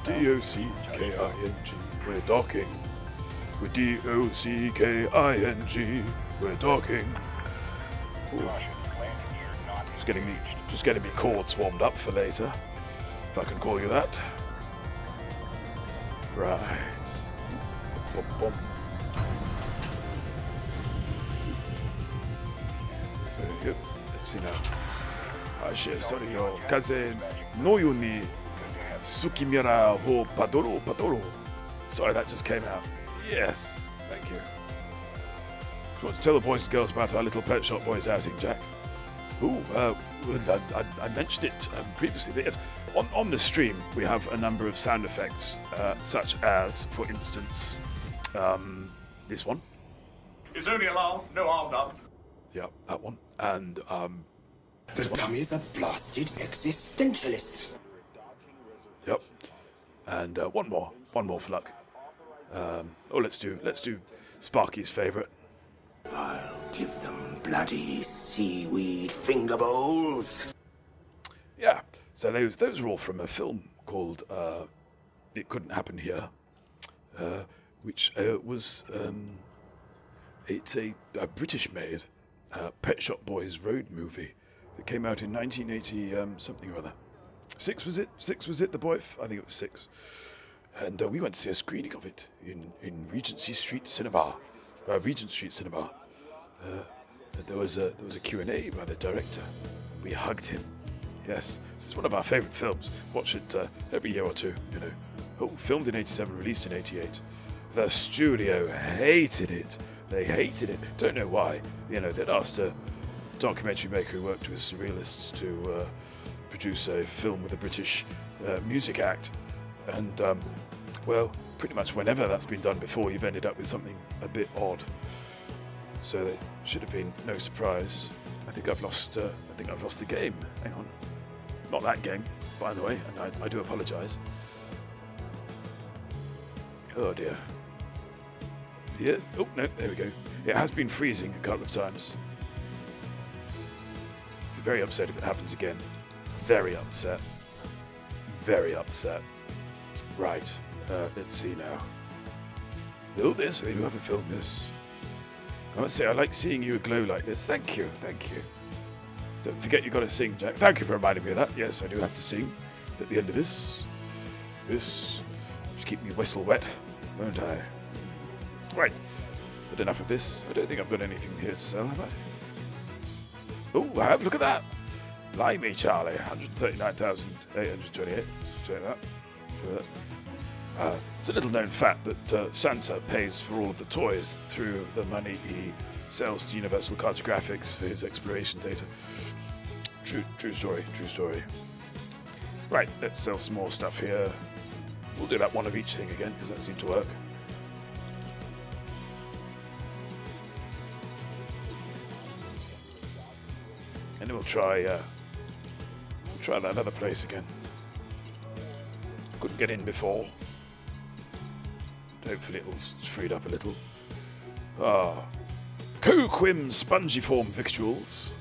D-O-C-K-I-N-G. We're docking. With D-O-C-K-I-N-G. We're docking. Ooh. Just getting me chords warmed up for later, if I can call you that. Right. Bum, bum. Very good. Let's see now. Sorry, yo. Kaze no yoni sukimira ho padoro. Sorry, that just came out. Yes. Thank you. Just want to tell the boys and girls about our little Pet Shop Boys outing, Jack. Ooh, I mentioned it previously. On the stream, we have a number of sound effects, such as, for instance, this one. It's only a laugh, no harm done. Yeah, that one. And, the dummies are blasted existentialists. Yep. And one more for luck. Let's do Sparky's favourite. I'll give them bloody seaweed finger bowls. Yeah, so those are all from a film called It Couldn't Happen Here, which was it's a British-made Pet Shop Boys road movie that came out in 1980 something or other. 6 was it? 6 was it? The boy? I think it was 6. And we went to see a screening of it in Regent Street Cinema. There was a Q&A by the director. We hugged him. Yes, this is one of our favourite films. Watch it every year or two, you know. Oh, filmed in 87, released in 88. The studio hated it. They hated it. Don't know why. You know, they'd asked a documentary maker who worked with surrealists to produce a film with a British music act. And, well, pretty much whenever that's been done before, you've ended up with something a bit odd. So there should have been no surprise. I think I've lost the game. Hang on. Not that game, by the way, and I do apologise. Oh dear. Yeah. Oh no, there we go. It has been freezing a couple of times. Be very upset if it happens again. Very upset. Very upset. Right. Let's see now. Oh, this, they do have a film, this. I must say, I like seeing you aglow like this. Thank you, thank you. Don't forget you've got to sing, Jack. Thank you for reminding me of that. Yes, I do have to sing at the end of this. Just keep me whistle wet, won't I? Right. But enough of this. I don't think I've got anything here to sell, have I? Oh, I have. Look at that. Blimey, Charlie. 139,828. Let's say that. It's a little known fact that Santa pays for all of the toys through the money he sells to Universal Cartographics for his exploration data. True story, true story. Right, let's sell some more stuff here. We'll do that one of each thing again, because that seemed to work. And then we'll try that other place again. Couldn't get in before. Hopefully it's freed up a little. Coquim spongiform victuals.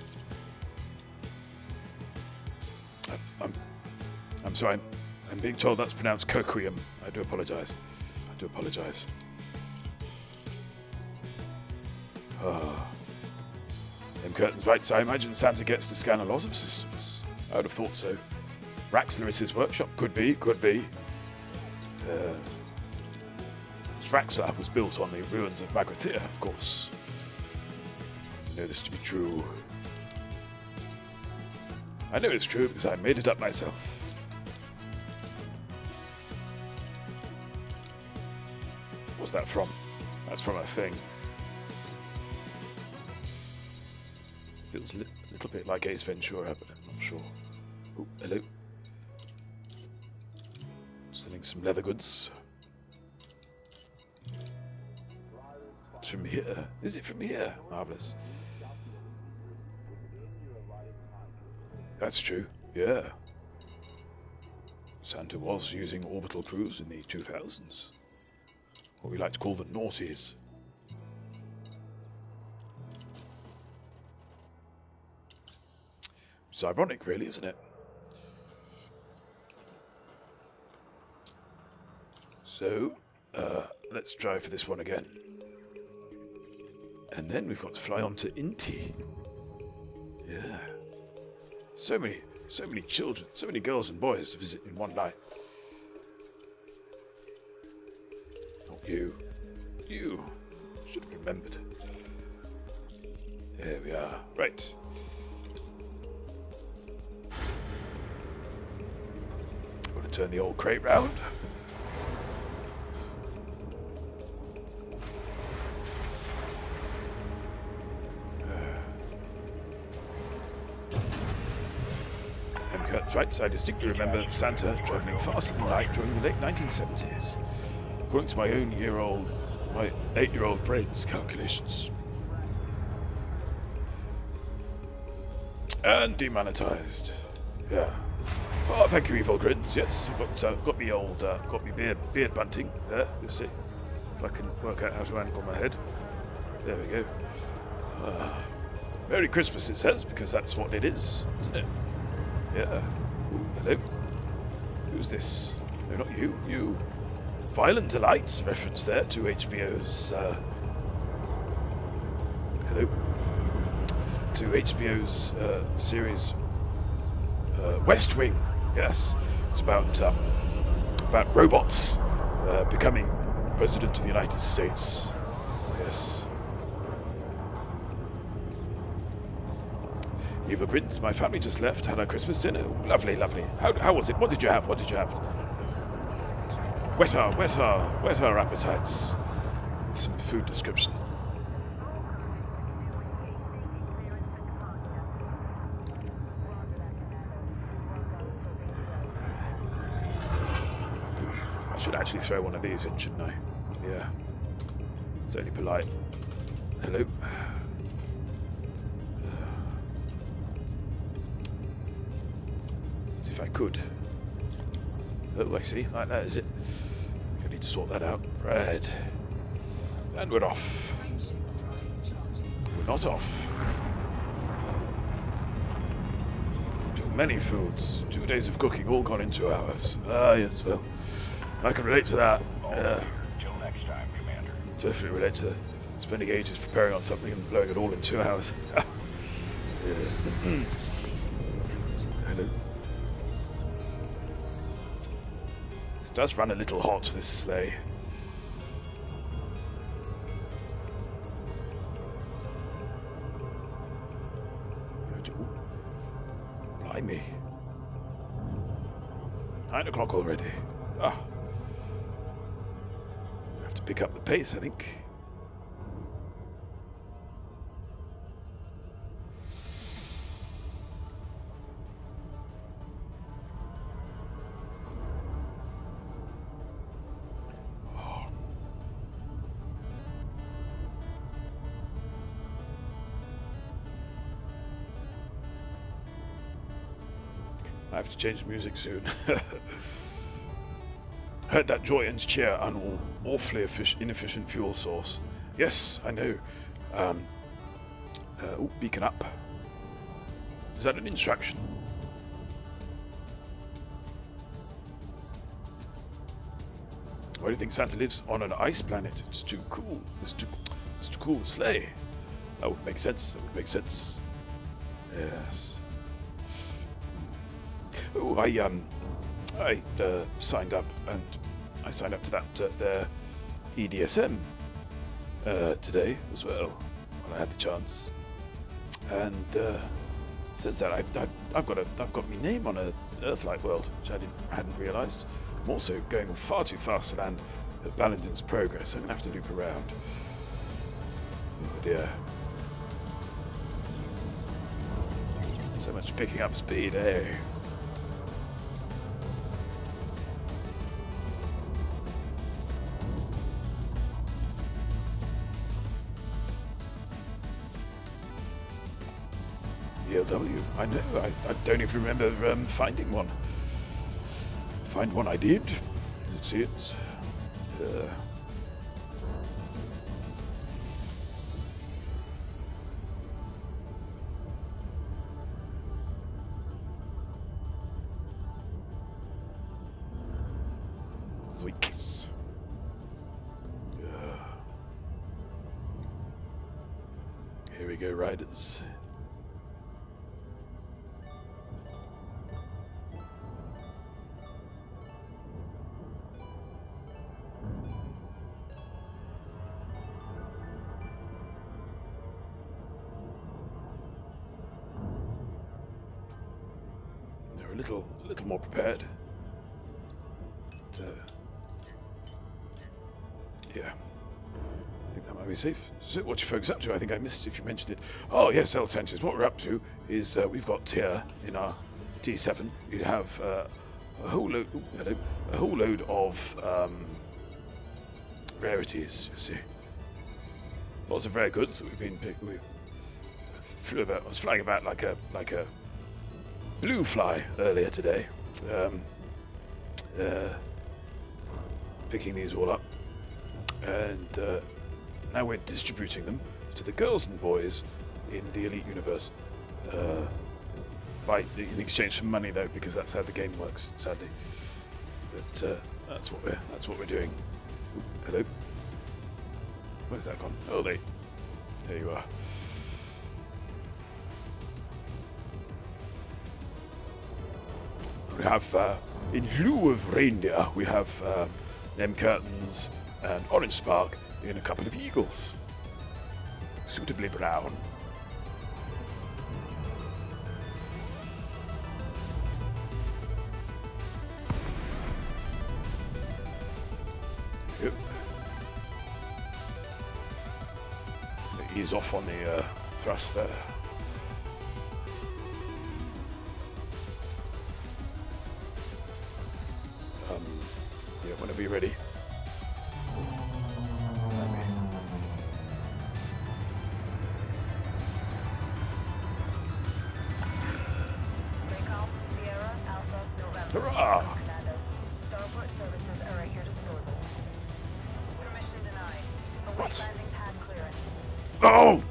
I'm sorry. I'm being told that's pronounced coquium. I do apologise. I do apologise. Them curtains, right, so I imagine Santa gets to scan a lot of systems. I would have thought so. Raxlaris's workshop? Could be, could be. Raxlab was built on the ruins of Magrathea, of course. I know this to be true. I know it's true because I made it up myself. What's that from? That's from a thing. Feels a little bit like Ace Ventura, but I'm not sure. Oh, hello. Selling some leather goods. It's from here. Is it from here? Marvellous. That's true, yeah. Santa was using orbital crews in the 2000s. What we like to call the noughties. It's ironic, really, isn't it? So, let's try for this one again. And then we've got to fly on to Inti. Yeah. So many children, so many girls and boys to visit in one night. Not you. You. Should have remembered. There we are. Right. Got to turn the old crate round. That's right, so I distinctly remember Santa travelling faster than light during the late 1970s. According to my 8-year-old brain's calculations. And demonetised. Yeah. Oh, thank you, evil grins. Yes, I've got me old, got me beard bunting there. Let's see if I can work out how to angle my head. There we go. Merry Christmas, it says, because that's what it is, isn't it? Yeah. Ooh, hello. Who's this? No, not you. You. Violent Delights, reference there to HBO's, hello. To HBO's, series, West Wing. Yes. It's about robots, becoming President of the United States. Yes. Eva Grins, my family just left, had our Christmas dinner. Ooh, lovely, lovely. How was it? What did you have? What did you have? whet our appetites with some food description. I should actually throw one of these in, shouldn't I? Yeah. It's only polite. Hello. See if I could. Oh, I see. Like that, is it? I need to sort that out. Right. And we're off. We're not off. Too many foods. 2 days of cooking all gone in 2 hours. Ah, yes, well. I can relate to that. Till next time, Commander. Definitely relate to spending ages preparing on something and blowing it all in 2 hours. Hello. This does run a little hot, this sleigh. Blimey. 9 o'clock already. Ah. I have to pick up the pace, I think. I have to change the music soon. Heard that joy and cheer an awfully inefficient fuel source. Yes, I know. Oh, beacon up. Is that an instruction? Why do you think Santa lives on an ice planet? It's too cool. It's too cool to sleigh. That would make sense. That would make sense. Yes. Oh, I signed up, and I signed up to that their EDSM today as well when I had the chance. And since that, I've got my name on a Earthlight World, which I hadn't realised. I'm also going far too fast to land at Balandin's Progress. I'm gonna have to loop around. Oh dear. So much picking up speed, eh? ELW. I know. I don't even remember finding one. Find one I did. Let's see it. Zoinks. Here we go, riders. A little more prepared. But, yeah, I think that might be safe. So what you folks up to? I think I missed if you mentioned it. Oh yes, El Sanchez. What we're up to is we've got here in our T7. We have a whole load. Ooh, hello, a whole load of rarities. You see, lots of rare goods that we've been picking. We flew about. I was flying about like a blue fly earlier today, picking these all up, and now we're distributing them to the girls and boys in the Elite Universe, in exchange for money though, because that's how the game works, sadly. But that's what we're doing. Ooh, hello. Where's that gone? Oh, there you are. We have, in lieu of reindeer, we have them curtains and orange spark in a couple of eagles. Suitably brown. ease off on the thrust there. Yeah, whenever you're ready. Recall, Sierra, Alpha, November. Hurrah! Commander. Starport services are at your disposal. Permission denied. Await What? landing pad clearance. Oh!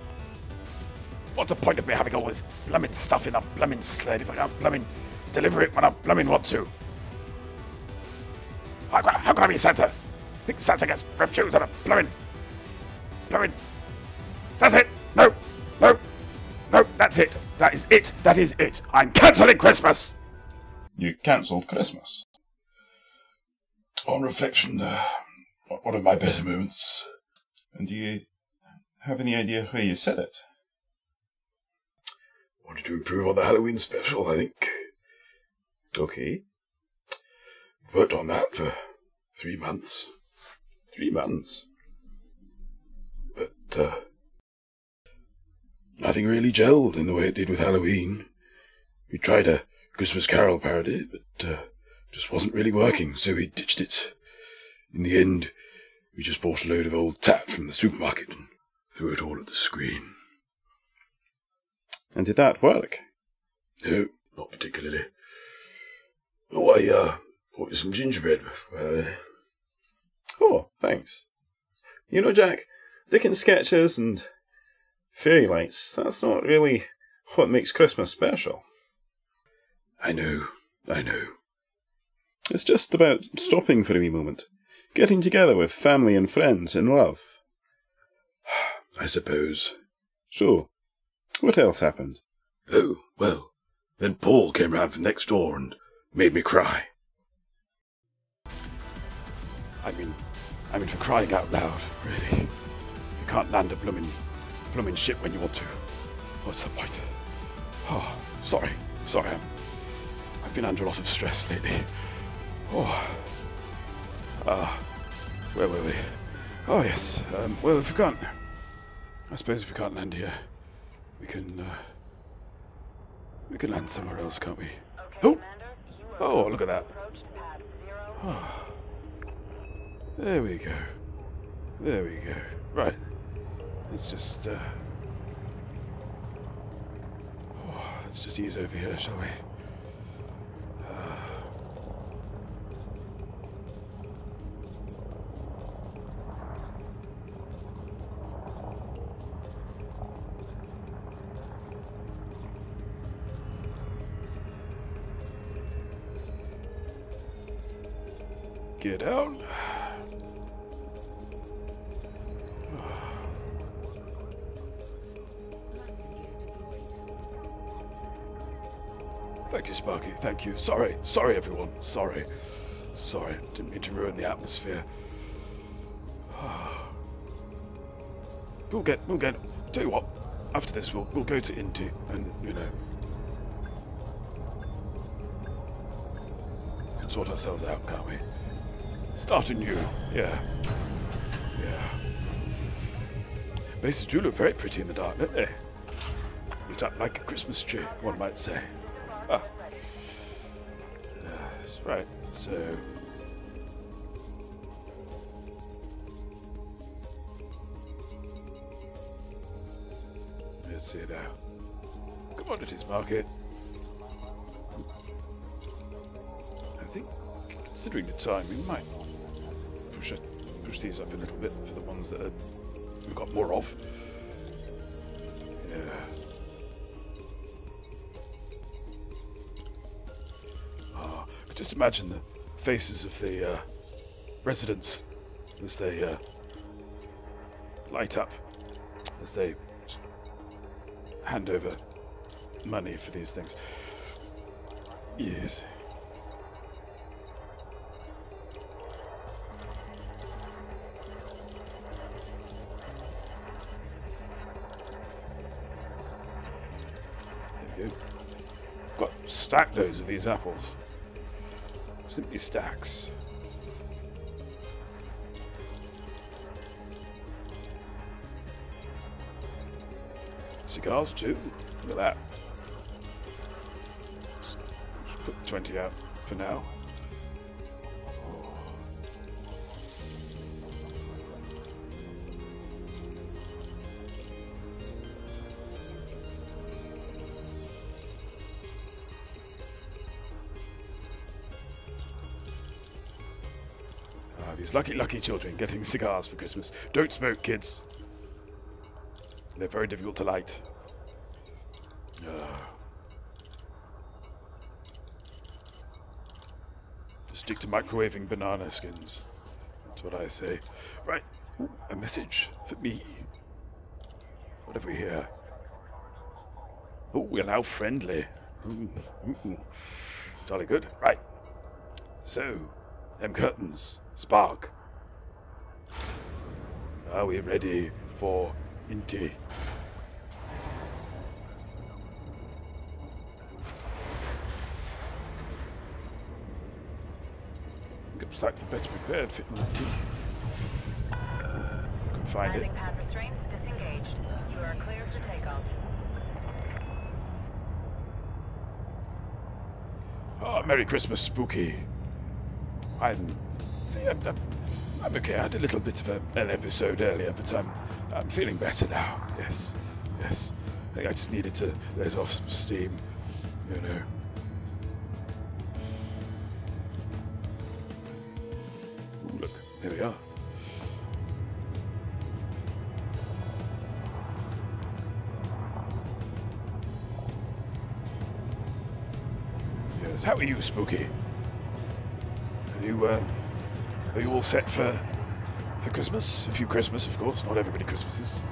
What's the point of me having all this blooming stuff in a blooming sled if I can't blooming deliver it when I blooming want to? How can I be Santa? Think Santa gets refuse on a blooming... That's it! No! No! No, that's it! That is it! That is it! I'm cancelling Christmas! You cancelled Christmas. On reflection, one of my better moments. And do you have any idea where you said it? Wanted to improve on the Halloween special, I think. Okay. Worked on that for 3 months. 3 months. But, nothing really gelled in the way it did with Halloween. We tried a Christmas Carol parody, but, just wasn't really working, so we ditched it. In the end, we just bought a load of old tat from the supermarket and threw it all at the screen. And did that work? No, not particularly. Oh, I, bought you some gingerbread. Oh, thanks. You know, Jack, Dickens sketches and fairy lights, that's not really what makes Christmas special. I know. It's just about stopping for a wee moment, getting together with family and friends in love. I suppose. So, what else happened? Oh, well, then Paul came round from next door and made me cry. I mean, for crying out loud, really. You can't land a blooming ship when you want to. What's the point? Oh, sorry, I've been under a lot of stress lately. Oh. Where were we? Oh, yes. Well, if we can't... I suppose if we can't land here, we can land somewhere else, can't we? Okay, Oh! Commander, you are Oh, look at that. approach to pad 0. Oh. There we go. Right. Let's just, let's just ease over here, shall we? Gear down. Thank you, Sparky. Thank you. Sorry, everyone. Sorry. Didn't mean to ruin the atmosphere. We'll get. Tell you what. After this, we'll go to Inti and can sort ourselves out, can't we? Start anew. Yeah. Bases do look very pretty in the dark, don't they? Lit up like a Christmas tree, one might say. That's right. So... let's see now. Commodities market. I think, considering the time, we might push these up a little bit for the ones that we've got more of. Yeah. Just imagine the faces of the residents as they light up, as they hand over money for these things. Yes. There we go. Got stack loads of these apples. Simply stacks. Cigars too. Look at that. Just put 20 out for now. These lucky, lucky children getting cigars for Christmas. Don't smoke, kids. They're very difficult to light. Stick to microwaving banana skins. That's what I say. Right. A message for me. What have we here? Oh, we're now friendly. Jolly good. Right. So, them curtains. Spark. Are we ready for Inti? I'm slightly better prepared for Inti. If I can find it. Landing pad restraints disengaged. You are clear for takeoff. Oh, Merry Christmas, Spooky. I'm okay. I had a little bit of an episode earlier, but I'm feeling better now. Yes, yes. I think I just needed to let off some steam, you know. Ooh, look, there we are. Yes. How are you, Spooky? Are you all set for Christmas? A few Christmas, of course. Not everybody Christmases.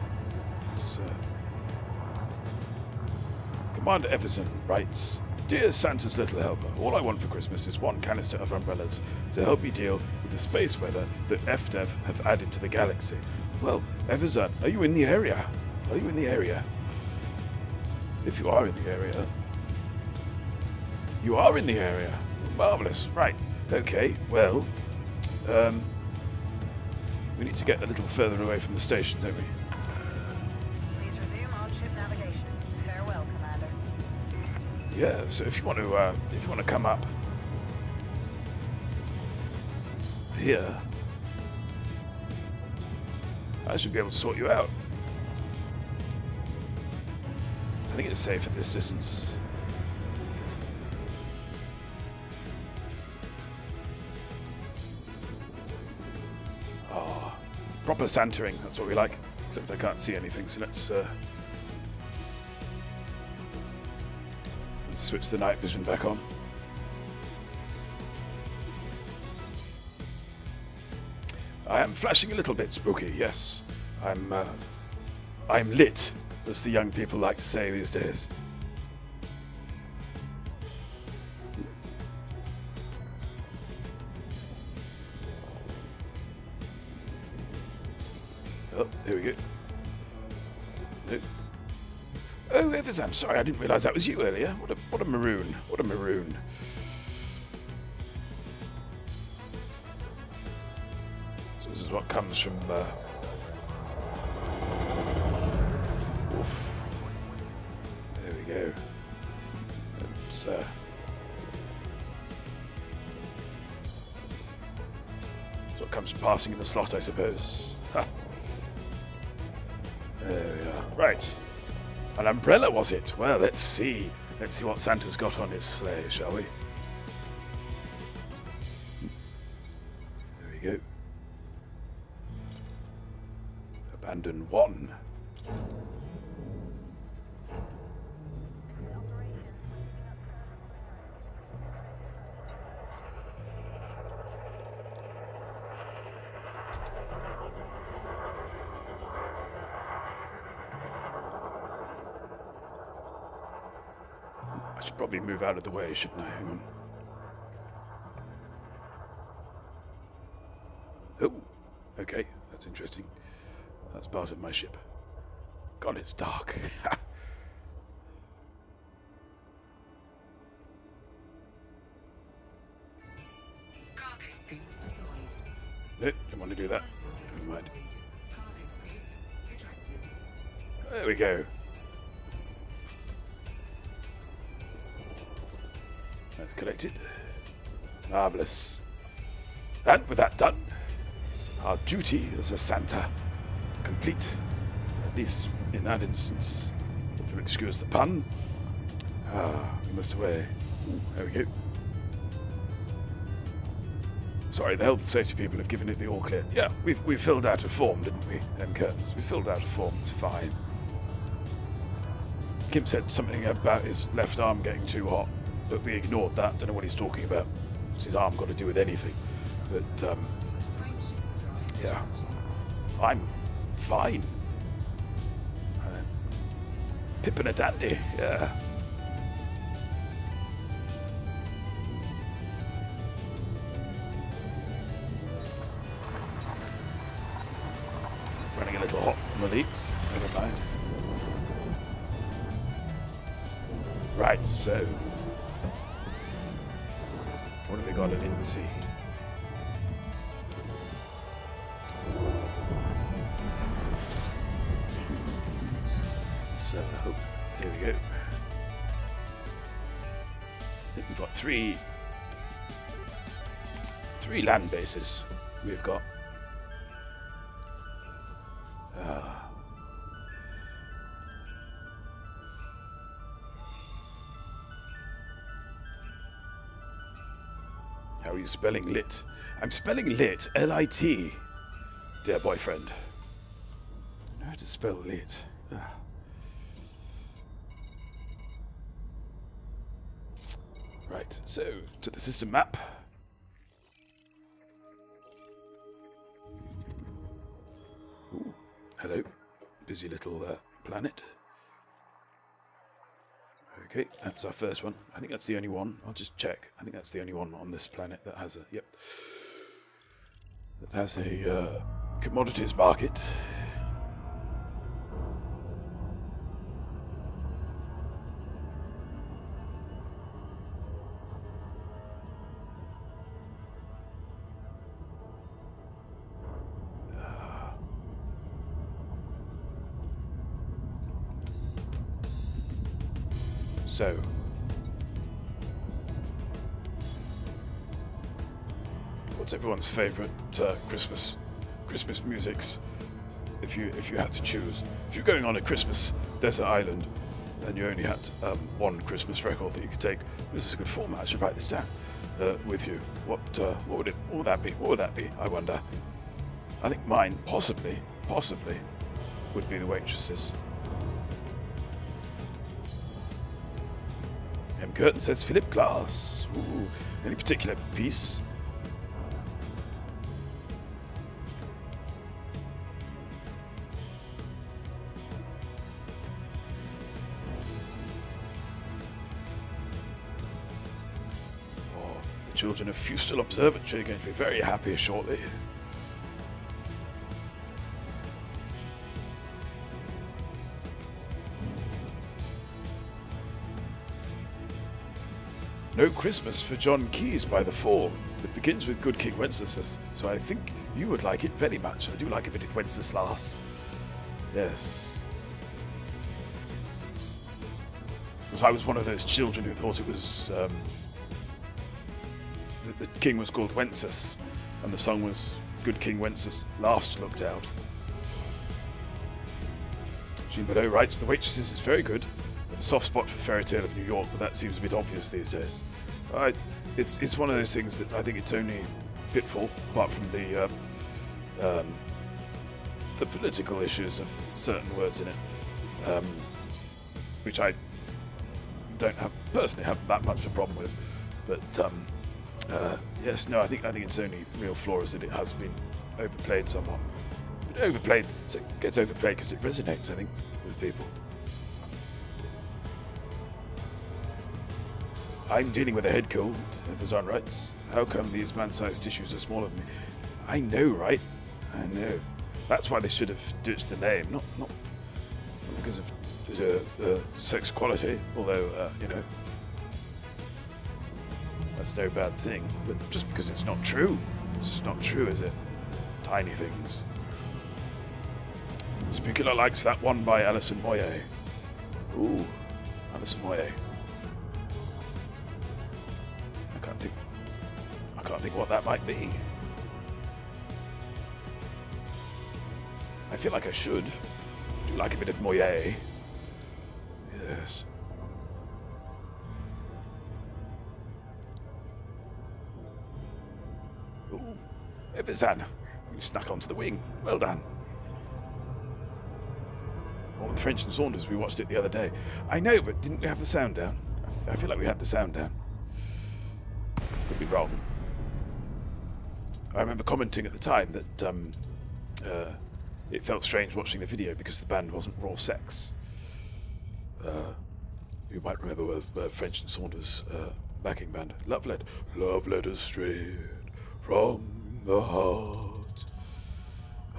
Commander Everson writes, Dear Santa's little helper, all I want for Christmas is one canister of umbrellas to help me deal with the space weather that FDev have added to the galaxy. Well, Everson, are you in the area? Are you in the area? If you are in the area. You are in the area. Marvellous. Right. Okay, well, we need to get a little further away from the station, don't we? Please resume on-ship navigation. Farewell, Commander. Yeah. So if you want to come up here, I should be able to sort you out. I think it's safe at this distance. Proper Santering, that's what we like. Except I can't see anything, so let's switch the night vision back on. I am flashing a little bit, Spooky, yes. I'm lit, as the young people like to say these days. Oh, here we go. No. Oh, Everson, sorry, I didn't realise that was you earlier. What a maroon. What a maroon. So this is what comes from oof. There we go. It's what comes from passing in the slot, I suppose. Ha. There we are. Right. An umbrella, was it? Well, let's see. Let's see what Santa's got on his sleigh, shall we? There we go. Abandon 1. I should probably move out of the way, shouldn't I? Hang on. Oh, okay, that's interesting. That's part of my ship. God, it's dark. No, don't want to do that. Never mind. There we go. collected. Marvellous. And with that done, our duty as a Santa complete. At least in that instance. If you'll excuse the pun. We must away. Ooh, there we go. Sorry, the health and safety people have given it the all clear. Yeah, we filled out a form, didn't we, Curtains? We filled out a form, it's fine. Kim said something about his left arm getting too hot, but we ignored that. Don't know what he's talking about. What's his arm got to do with anything? But, yeah. I'm fine. Pippin' a dandy, yeah. Running a little hot on the lead. Never mind. Right, so what have we got at Incy? So here we go. I think we've got three land bases. We've got how are you spelling lit? I'm spelling lit, L-I-T, dear boyfriend. I know how to spell lit. Right, so to the system map. Ooh, hello, busy little planet. Okay, that's our first one. I think that's the only one. I'll just check. I think that's the only one on this planet that has a, yep, that has a commodities market. So, what's everyone's favourite Christmas musics? If you had to choose, if you're going on a Christmas desert island, and you only had one Christmas record that you could take, this is a good format. I should write this down with you. What would that be? What would that be? I wonder. I think mine, possibly, would be The Waitresses. M. Curtin says Philip Glass. Ooh, any particular piece? Oh, the children of Fustel Observatory are going to be very happy shortly. No Christmas for John Keyes by the fall. It begins with Good King Wenceslas, so I think you would like it very much. I do like a bit of Wenceslas. Yes. Because I was one of those children who thought it was the king was called Wenceslas, and the song was Good King Wenceslas last looked out. Jean Badeau writes, The Waitresses is very good. A soft spot for Fairy Tale of New York, but that seems a bit obvious these days. It's one of those things that I think it's only pitfall, apart from the political issues of certain words in it, which I don't personally have that much of a problem with. But yes, no, I think its only real flaw is that it has been overplayed somewhat. But overplayed, so it gets overplayed because it resonates, I think, with people. I'm dealing with a head cold, Fazan writes. How come these man-sized tissues are smaller than me? I know, right? I know. That's why they should have ditched the name, not because of sex equality, although, you know, that's no bad thing, but just because it's not true. It's just not true, is it? Tiny things. Spicula likes that one by Alison Moyet. Ooh, Alison Moyet. can't think what that might be. I feel like I should. Do like a bit of moyer. Yes. Ooh. Evizan, you snuck onto the wing. Well done. One with French and Saunders, we watched it the other day. I know, but didn't we have the sound down? I feel like we had the sound down. Could be wrong. I remember commenting at the time that it felt strange watching the video because the band wasn't raw sex. You might remember French and Saunders backing band. Love letters straight from the heart.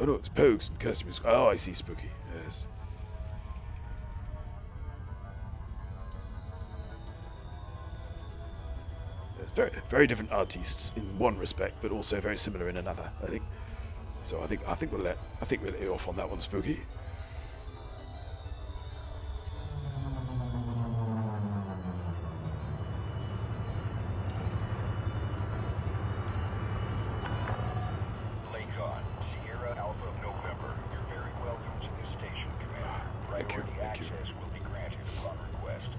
Oh no, it's Pogues and Kirsty Music. Oh, I see, Spooky. Yes. Very, very different artists in one respect, but also very similar in another. I think. So I think we'll let you off on that one, Spooky. Lakon, Sierra Alpha November. You're very welcome to this station, Commander. Priority access will be granted upon request.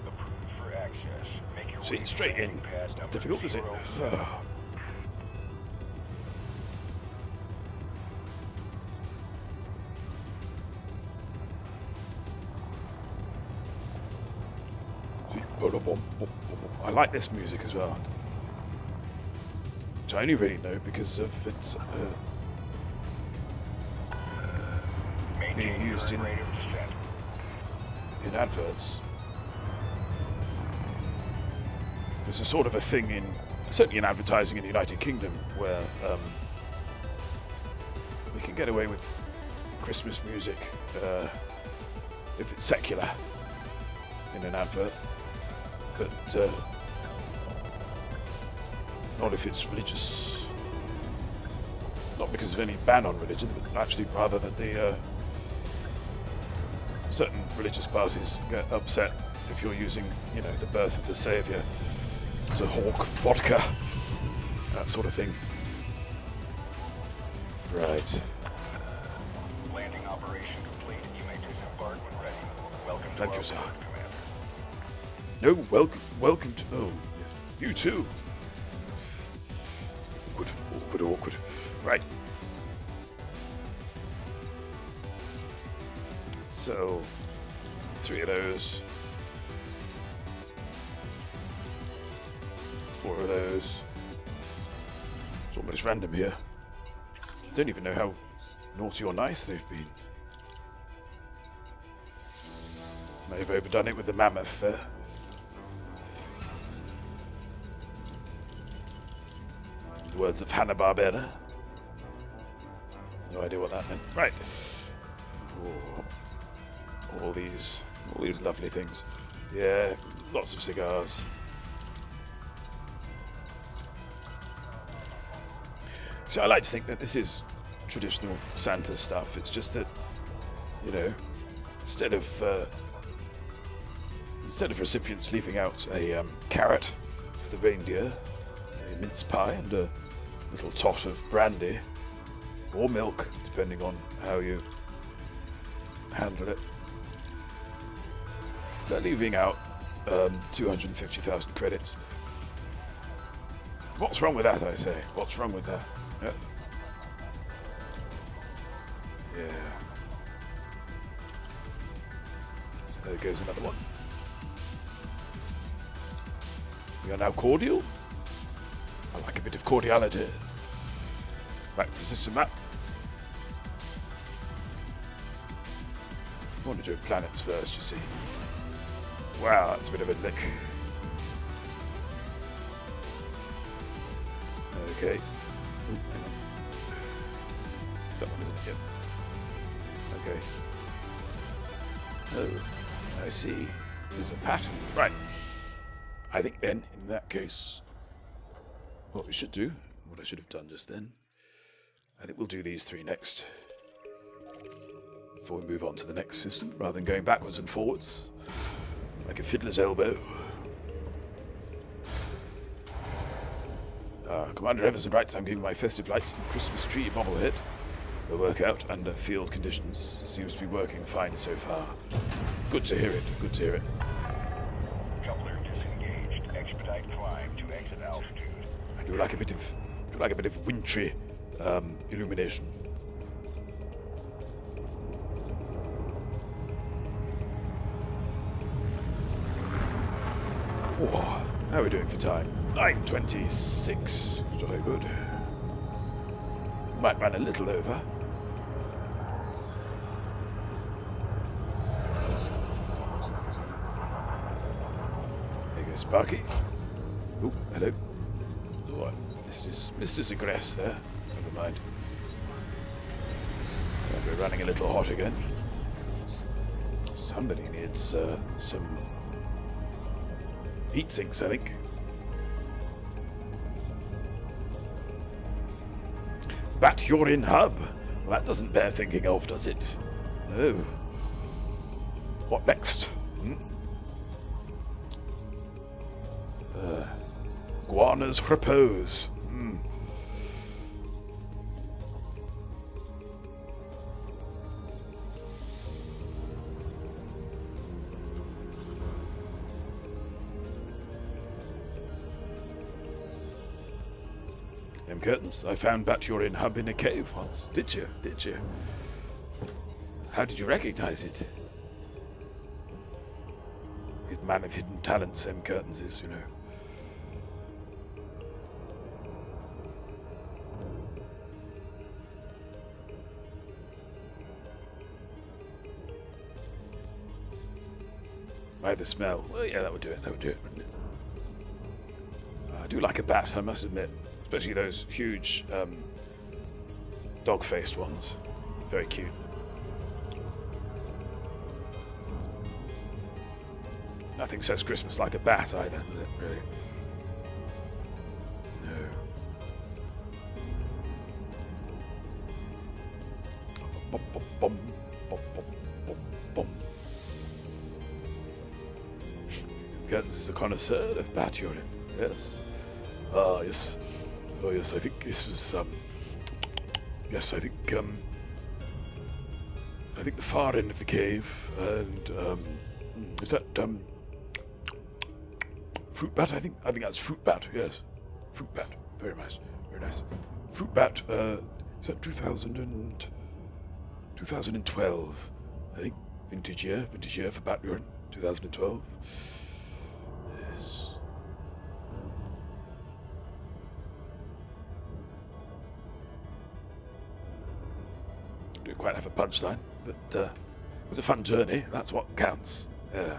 Approved for access. Make your way See, straight in. pad number Difficult, is it? 0. I like this music as well, which I only really know because of its being used in adverts. There's a sort of a thing certainly in advertising in the United Kingdom where we can get away with Christmas music if it's secular in an advert. But not if it's religious. Not because of any ban on religion, but actually rather that the certain religious parties get upset if you're using, you know, the birth of the Saviour to hawk vodka, that sort of thing. Right. Landing operation complete. You may disembark when ready. Welcome Thank to you, our sir. world, Commander. No, welcome to... Oh, you too. Awkward. Right. So, 3 of those. 4 of those. It's almost random here. I don't even know how naughty or nice they've been. May have overdone it with the mammoth there. In the words of Hanna-Barbera. No idea what that meant. Right. Oh, all these lovely things. Yeah, lots of cigars. So I like to think that this is traditional Santa stuff. It's just that, you know, instead of recipients leaving out a carrot for the reindeer, a mince pie and a little tot of brandy or milk, depending on how you handle it, they're leaving out 250,000 credits. What's wrong with that, I say? What's wrong with that? Yeah. There goes another one. We are now cordial. I like a bit of cordiality. Back to the system map. I want to do planets first, you see. Wow, that's a bit of a lick. Okay. Ooh, hang on. That one isn't it? Yep. Okay. Oh, I see. There's a pattern. Right. I think then, in that case, what we should do, what I should have done just then, I think we'll do these 3 next. Before we move on to the next system, rather than going backwards and forwards, like a fiddler's elbow. Commander Everson writes I'm giving my festive lights and Christmas tree bobblehead a workout under field conditions. Seems to be working fine so far. Good to hear it. Good to hear it. Coupler disengaged. Expedite climb to exit altitude. I do like a bit of wintry illumination. Oh, how are we doing for time? 9:26. Very good. Might run a little over. There goes Sparky. Oh, hello. Oh, I missed his egress there. Never mind. We're running a little hot again. Somebody needs some heat sinks, I think. Bat, you're in hub. Well, that doesn't bear thinking of, does it? No. What next? Guana's repose. Curtains. I found Baturin Hub in a cave once. Did you? Did you? How did you recognize it? He's a man of hidden talents, M. Curtains is, you know. By the smell. Well, yeah, that would do it. That would do it, wouldn't it? I do like a bat, I must admit. Especially those huge dog-faced ones. Very cute. Nothing says Christmas like a bat either, does it, really? No. Bum, bum, bum, bum, bum, bum, bum. Curtains is a connoisseur of bat urine. Yes. Ah, yes. Oh yes, I think this was yes, I think the far end of the cave, and is that fruit bat? I think that's fruit bat. Yes, fruit bat. Very nice, very nice. Fruit bat. Is that 2012? I think vintage year for bat urine. 2012. Yes. Didn't quite have a punchline, but it was a fun journey. That's what counts. Yeah.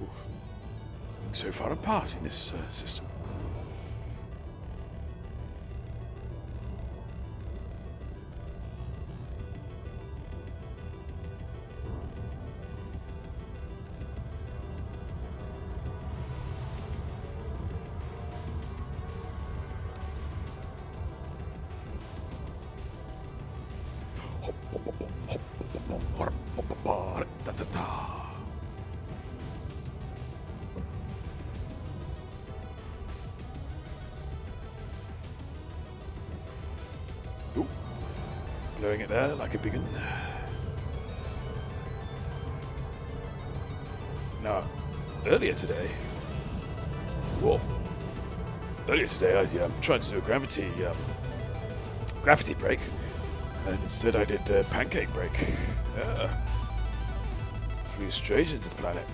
Oof. So far apart in this system. Blowing it there like a big one. Now, earlier today, I tried to do a gravity break, and instead I did a pancake break. Yeah. Flew straight into the planet.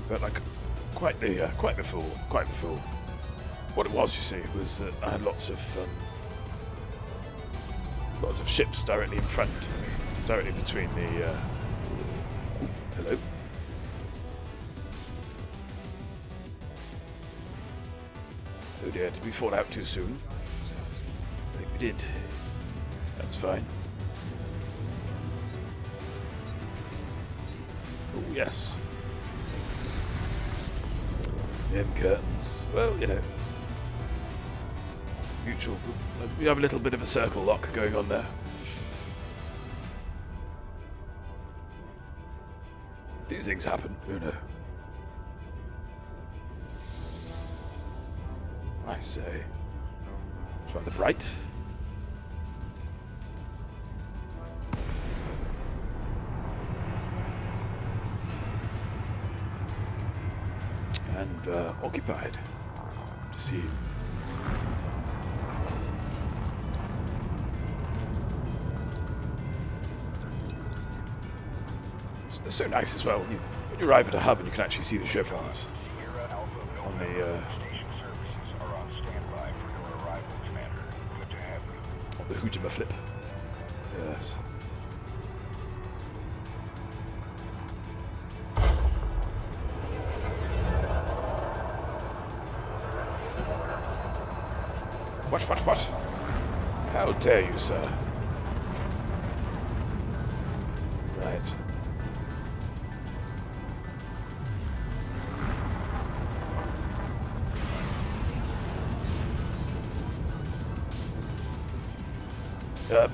Felt like quite the fool. What it was, you see, was that I had lots of ships directly in front of me, directly between the. Hello. Oh dear, did we fall out too soon? I think we did. That's fine. Oh yes. In curtains. Well, you know. Mutual. We have a little bit of a circle lock going on there. These things happen, who knows? I say. It's rather bright. And occupied. To see. They're so nice as well. When you arrive at a hub and you can actually see the chevrons on the Station services are on standby for your arrival, Commander. Good to have you. on the Hoojima flip. Yes. What? How dare you, sir? Right.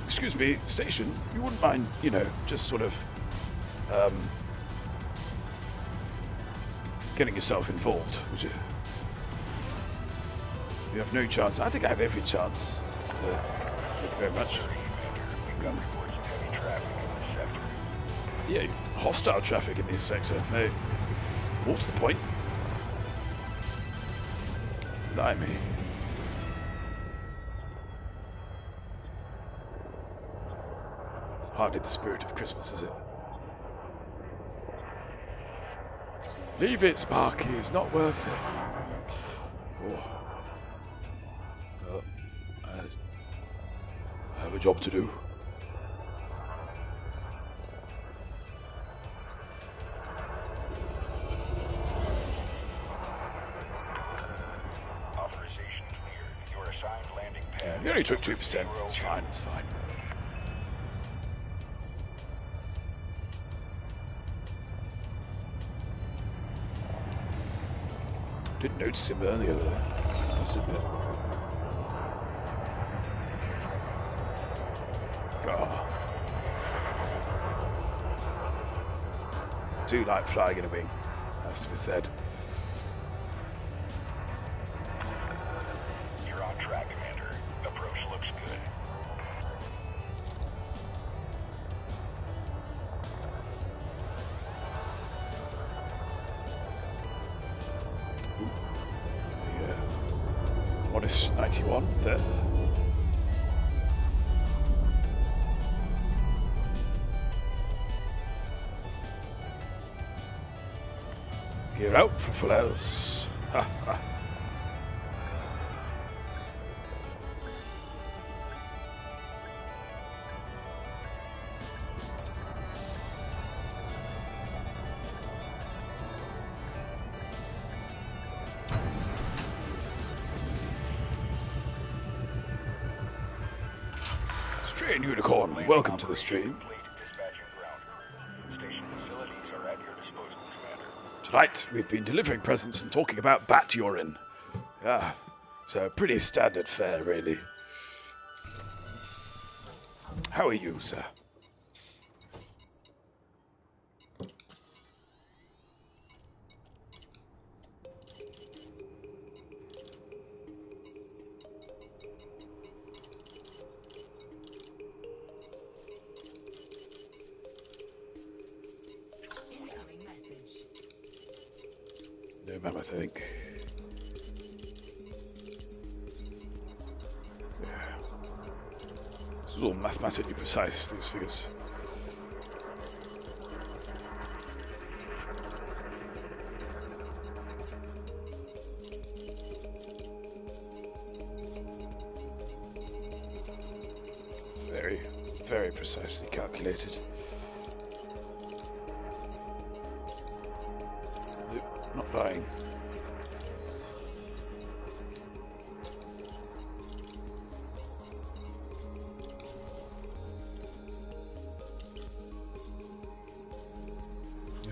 Excuse me, station, you wouldn't mind, you know, just sort of, getting yourself involved, would you? You have no chance. I think I have every chance. Thank you very much. We've got reports of heavy traffic in this sector. Yeah, hostile traffic in this sector. No. What's the point? Blimey. It's hardly the spirit of Christmas, is it? Leave it, Sparky. It's not worth it. Oh. I have a job to do. Authorization cleared. Your assigned landing pad. You only took 2%. It's fine, it's fine. Didn't notice him earlier though. I must admit. God. Do like flying in a wing, has to be said. You're on track, Commander. Approach looks good. Modest 91 there. Gear out for flares. Ha ha. Strain Unicorn, welcome to the stream. Dispatching ground crew. Station facilities are at your disposal, Commander. Tonight, we've been delivering presents and talking about bat urine. Yeah, so pretty standard fare, really. How are you, sir? Incoming message. No mammoth, I think. Yeah. This is all mathematically precise, these figures. Very, very precisely calculated. Nope, not dying.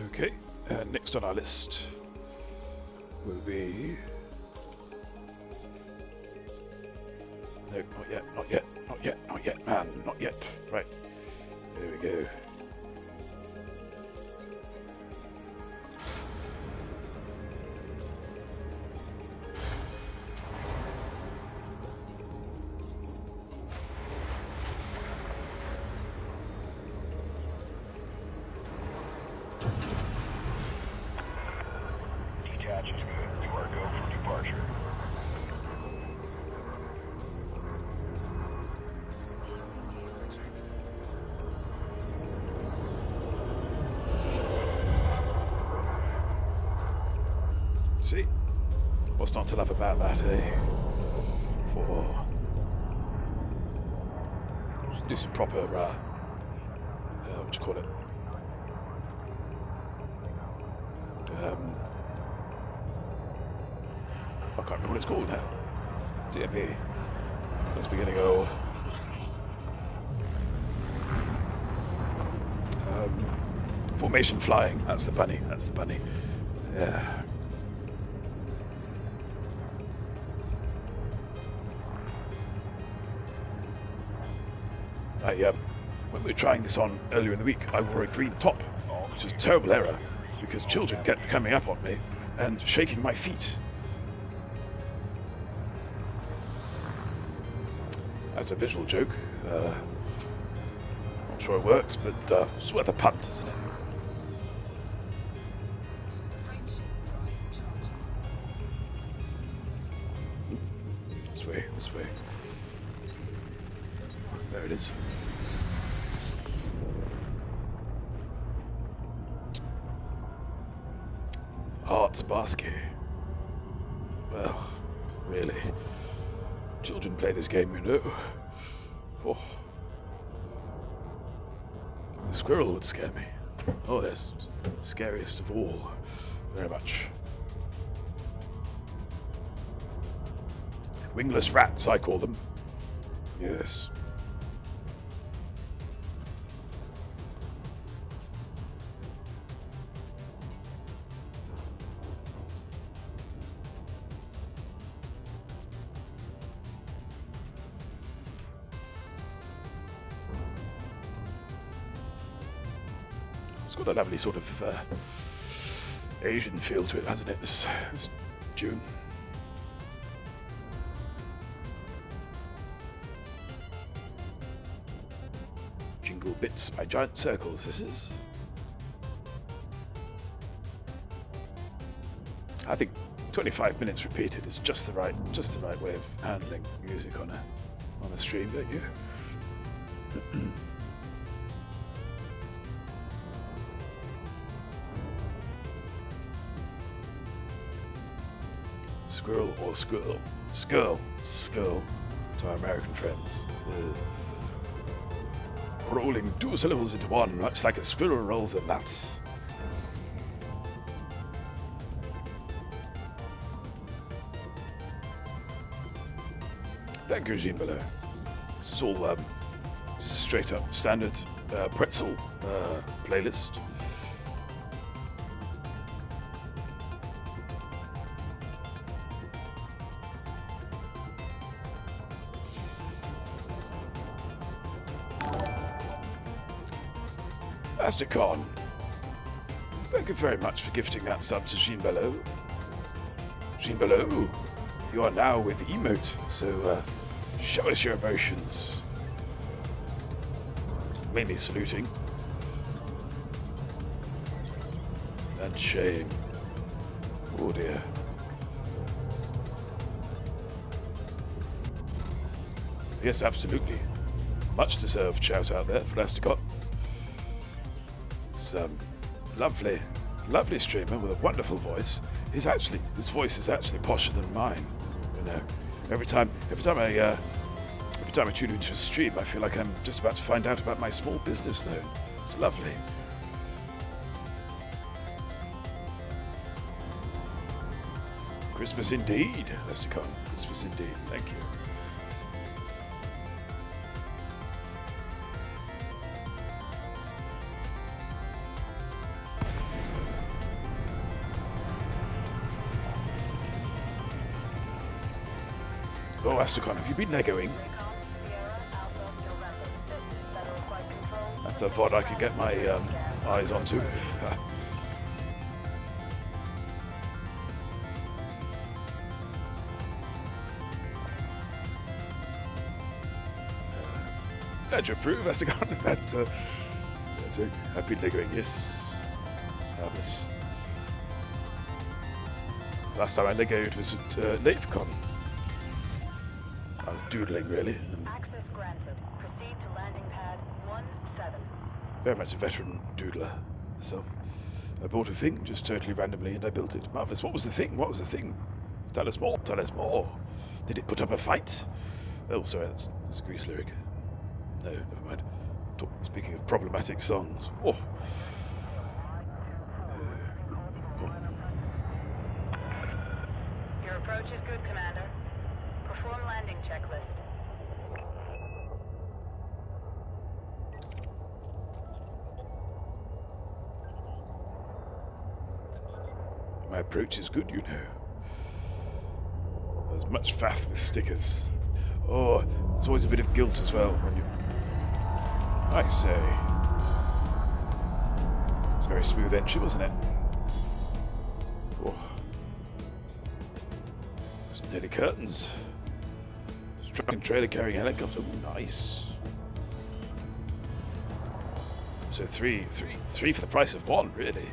Okay, next on our list, will be... No, not yet, not yet, not yet, not yet, man, not yet. Right, there we go. Detach is good. You are go for departure. See? What's not to love about that, eh? Do some proper, what do you call it? I can't remember what it's called now. Dear me. Must be getting old. Formation flying. That's the bunny. That's the bunny. Yeah. When we were trying this on earlier in the week, I wore a green top, which was a terrible error because children kept coming up on me and shaking my feet. That's a visual joke. Not sure it works, but it's worth a punt, isn't it? This way, this way. There it is. Hearts basket. Well, really. Children play this game, you know. Oh. The squirrel would scare me. Oh, yes. Scariest of all. Very much. Wingless rats, I call them. Yes. It's got a lovely sort of Asian feel to it, hasn't it, this tune? Jingle bits by giant circles, this is. I think 25 minutes repeated is just the right way of handling music on a stream, don't you? Squirrel or squirrel? Skull to our American friends. Is rolling two syllables into one, much like a squirrel rolls a nut. Thank you, Jean Below. This is all just a straight up standard pretzel playlist. Asticon, thank you very much for gifting that sub to Jean Below. Jean Below, you are now with emote, so show us your emotions. Mainly saluting. And shame. Oh dear. Yes, absolutely. Much deserved shout out there for Asticon. Lovely streamer with a wonderful voice. His voice is actually posher than mine. You know, every time I tune into a stream, I feel like I'm just about to find out about my small business loan. It's lovely. Christmas indeed, Asticon. Christmas indeed. Thank you. Oh, Astrocon, have you been Legoing? That's a VOD I could get my eyes onto. Glad you approve, Astrocon. That, I've been Legoing, yes. Marvellous. Last time I Legoed was at NaveCon. I was doodling, really. Access granted. Proceed to landing pad 17. Very much a veteran doodler myself. I bought a thing just totally randomly and I built it. Marvellous. What was the thing? What was the thing? Tell us more. Tell us more. Did it put up a fight? Oh, sorry, that's a Grease lyric. No, never mind. Speaking of problematic songs. Oh. Your approach is good, Commander. Perform landing checklist. My approach is good, you know. There's much faff with stickers. Oh, there's always a bit of guilt as well when you... I say. It's a very smooth entry, wasn't it? Oh. There's nearly curtains. Truck and trailer carrying helicopter. Ooh, nice. So three for the price of one, really.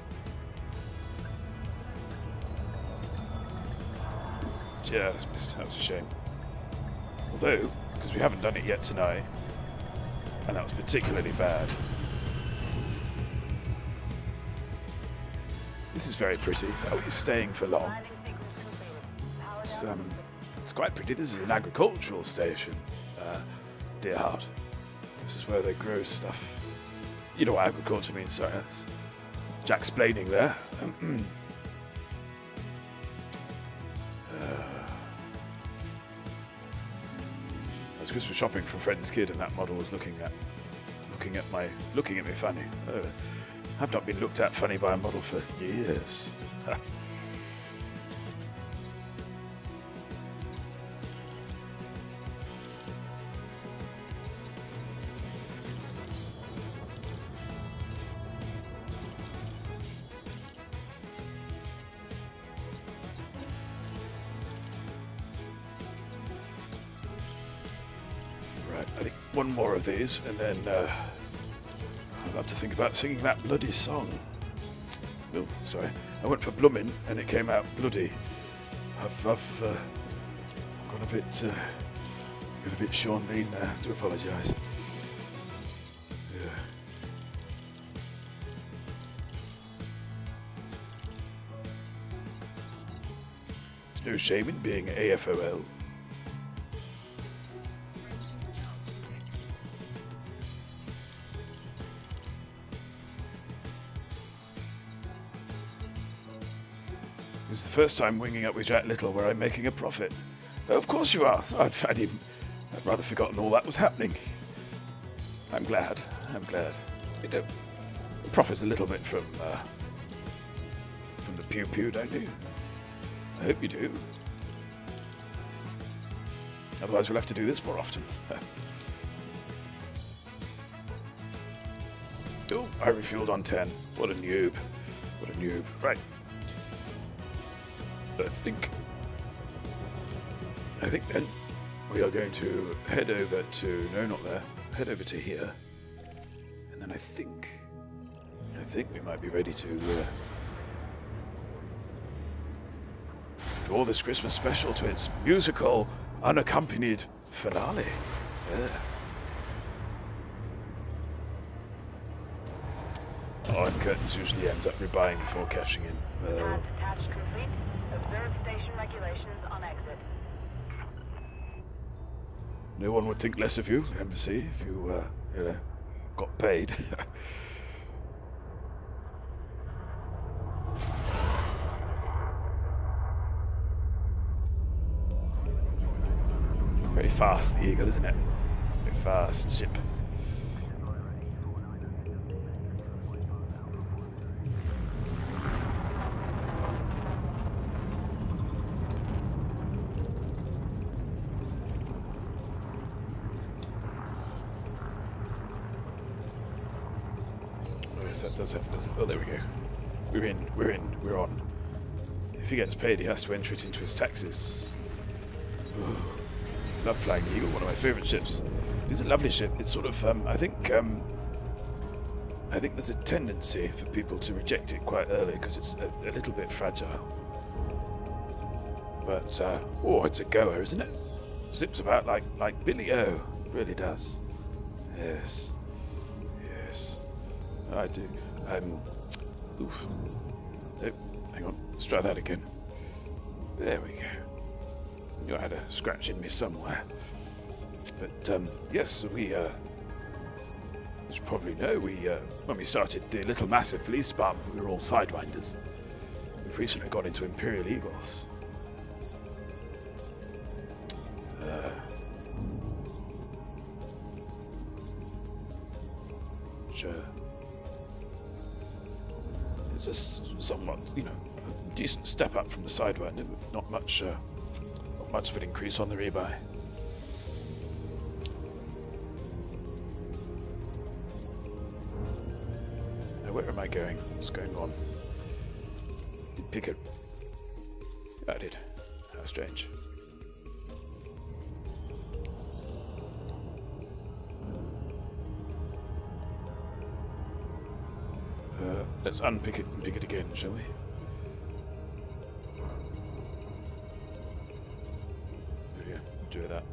Just missed. That was a shame. Although, because we haven't done it yet tonight, and that was particularly bad. This is very pretty. Oh, it's staying for long. Landing sequence completed. Power It's quite pretty. This is an agricultural station, dear heart. This is where they grow stuff. You know what agriculture means, sorry. That's Jack explaining there. I was Christmas shopping for a friend's kid, and that model was looking at me funny. I've not been looked at funny by a model for years. Right, I think one more of these, and then I'll have to think about singing that bloody song. Oh, sorry. I went for Bloomin', and it came out bloody. I've gone a bit Sean Bean there. I do apologise. Yeah. There's no shame in being AFOL. This is the first time winging up with Jack Lyttle where I'm making a profit. Oh, of course you are. I'd rather forgotten all that was happening. I'm glad. You know, profit a little bit from the pew pew, don't you? I hope you do. Otherwise we'll have to do this more often. Oh, I refueled on 10. What a noob. Right. I think then we are going to head over to, no, not there, head over to here, and then I think we might be ready to draw this Christmas special to its musical, unaccompanied finale. Yeah. Oh, and curtains usually ends up rebuying before cashing in. Path attached complete. Observe station regulations on exit. No one would think less of you, Embassy, if you, got paid. Very fast, the Eagle, isn't it? Very fast ship. guess that does happen, doesn't it? Oh, there we go. We're in, we're on. If he gets paid, he has to enter it into his taxes. Ooh. Love Flying Eagle, one of my favourite ships. It's a lovely ship. It's sort of, I think there's a tendency for people to reject it quite early because it's a little bit fragile. But, oh, it's a goer, isn't it? Zips about like Billy O. Really does. Yes. Yes. I do. Oof. Nope. Hang on. Let's try that again. There we go. You had a scratch in me somewhere. But, yes, we, as you probably know, when we started the Little Massive Police Department, we were all Sidewinders. We've recently got into Imperial Eagles. It's a somewhat, you know, a decent step up from the Sidewinder, with not much of an increase on the rebuy. Now, where am I going? What's going on? Did pick it? I did. How strange. Let's unpick it and pick it again, shall we? Yeah, do that.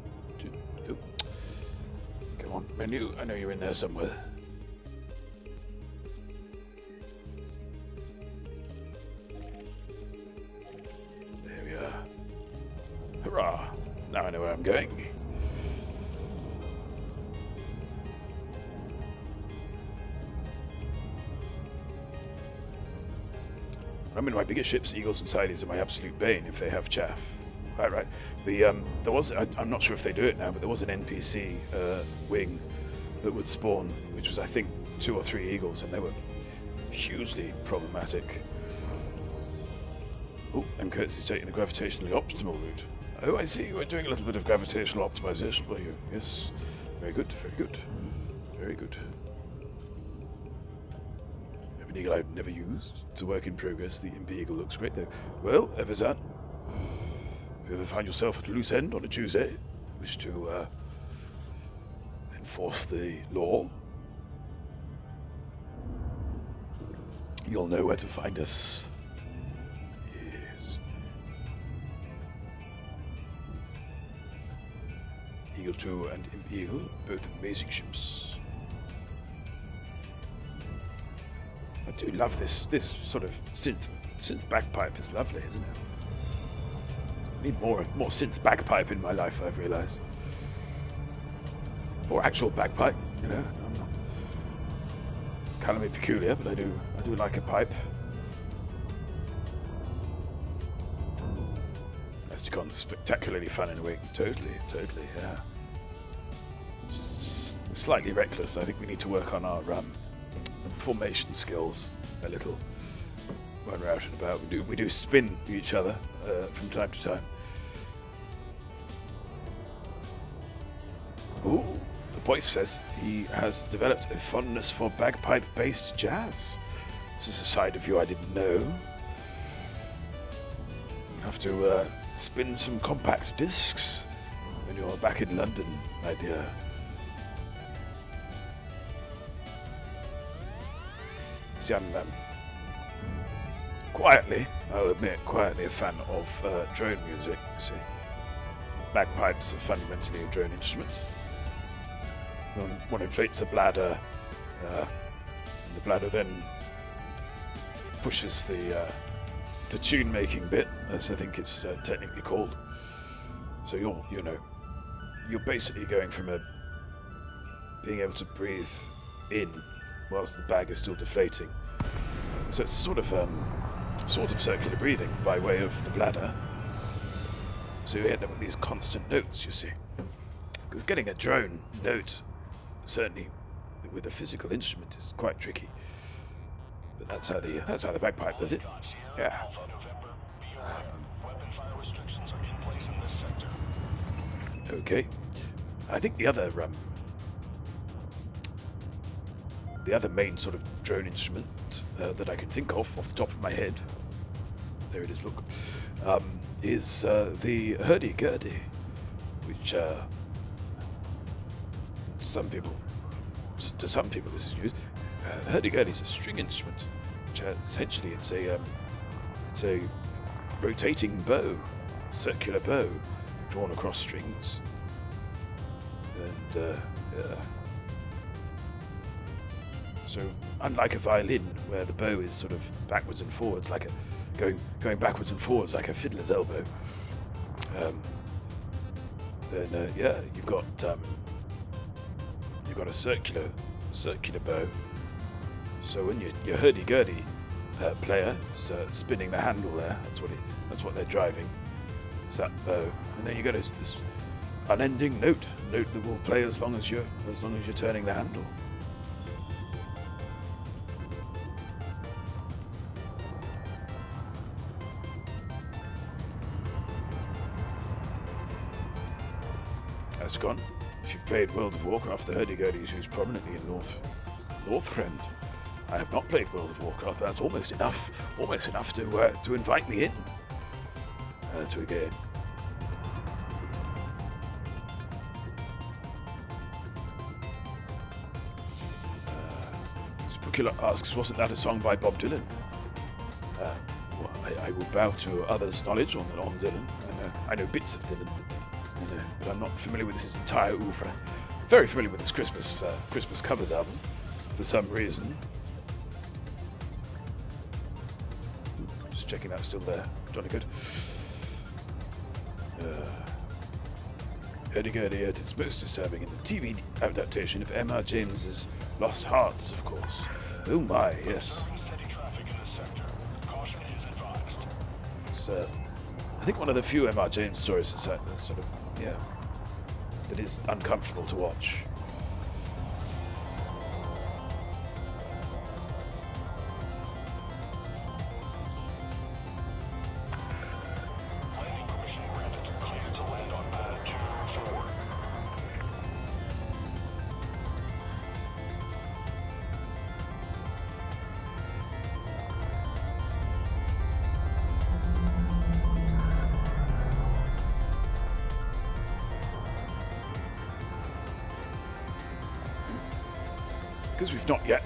Oh. Come on, menu. I know you're in there somewhere. There we are. Hurrah! Now I know where I'm going. I mean, my bigger ships, Eagles and Sideys, are my absolute bane if they have chaff. Right. There was, I'm not sure if they do it now, but there was an NPC wing that would spawn, which was, I think, 2 or 3 Eagles, and they were hugely problematic. Oh, and Curtsy's taking the gravitationally optimal route. Oh, I see, we're doing a little bit of gravitational optimization for you. Yes, very good, very good, very good. An eagle I've never used. It's a work in progress. The Imp Eagle looks great though. Well, Everzan, if you ever find yourself at a loose end on a Tuesday, wish to enforce the law, you'll know where to find us. Yes. Eagle 2 and Imp Eagle, both amazing ships. I do love this sort of synth bagpipe is lovely, isn't it? I need more synth bagpipe in my life, I've realised. Or actual bagpipe, you know. I'm not kind of peculiar, but I do like a pipe. Esticon's spectacularly fun in a way. Totally, yeah. Just slightly reckless. I think we need to work on our formation skills a little when we're out and about. We do spin each other from time to time. Ooh, the wife says he has developed a fondness for bagpipe-based jazz. This is a side of you I didn't know. You'll have to spin some compact discs when you're back in London, my dear. See, I'm quietly, I'll admit, quietly a fan of drone music, you see. Bagpipes are fundamentally a drone instrument. One inflates the bladder then pushes the tune-making bit, as I think it's technically called. So you're basically going from being able to breathe in whilst the bag is still deflating. So it's sort of circular breathing by way of the bladder. So you end up with these constant notes, you see. Because getting a drone note, certainly with a physical instrument, is quite tricky. But that's how the bagpipe does it. Yeah. Okay. I think the other the other main sort of drone instrument that I can think of off the top of my head, there it is, look, is the hurdy-gurdy, which to some people this is used. Hurdy-gurdy is a string instrument, which essentially it's a rotating bow, circular bow, drawn across strings, and yeah. So unlike a violin, where the bow is sort of backwards and forwards, like a going backwards and forwards like a fiddler's elbow, then yeah, you've got a circular bow. So when your hurdy-gurdy player is spinning the handle there, that's what they're driving. It's that bow, and then you got this unending note that will play as long as you're turning the handle. That's gone. If you've played World of Warcraft, the hurdy-gurdy is used prominently in Northrend. I have not played World of Warcraft. That's almost enough to invite me in to a game. Spookular asks, wasn't that a song by Bob Dylan? Well, I will bow to others' knowledge on Dylan. I know bits of Dylan, but I'm not familiar with his entire oeuvre. Very familiar with his Christmas covers album, for some reason. Just checking that's still there. Jolly good. Hurdy-gurdy at its most disturbing in the TV adaptation of M.R. James's Lost Hearts, of course. Oh my, yes. It's, I think one of the few M.R. James stories that's sort of, yeah, that is uncomfortable to watch. Because we've not yet.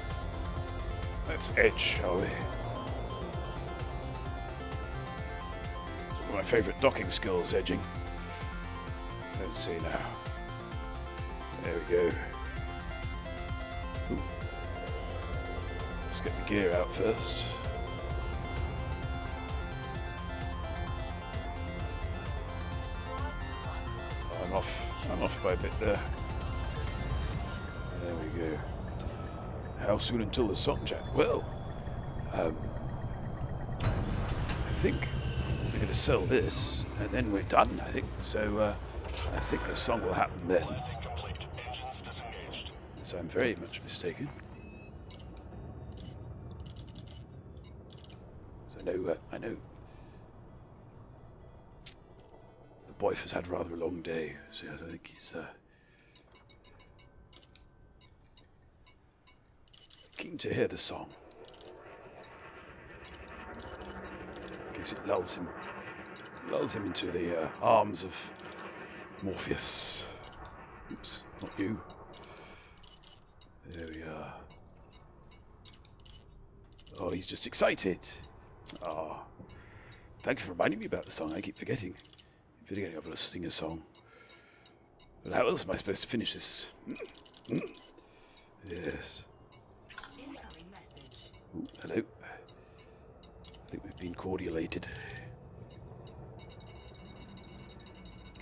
Let's edge, shall we? It's one of my favourite docking skills, edging. Let's see now. There we go. Ooh. Let's get the gear out first. Oh, I'm off by a bit there. There we go. How soon until the song chat? Well, I think we're going to sell this, and then we're done, I think. So, I think the song will happen then. So I'm very much mistaken. So I know the Boyf has had rather a long day, so I think he's keen to hear the song. In case it lulls him into the arms of Morpheus. Oops, not you. There we are. Oh, he's just excited. Ah, thanks for reminding me about the song. I keep forgetting. I've got to sing a song. But how else am I supposed to finish this? Yes. Ooh, hello. I think we've been cordialated.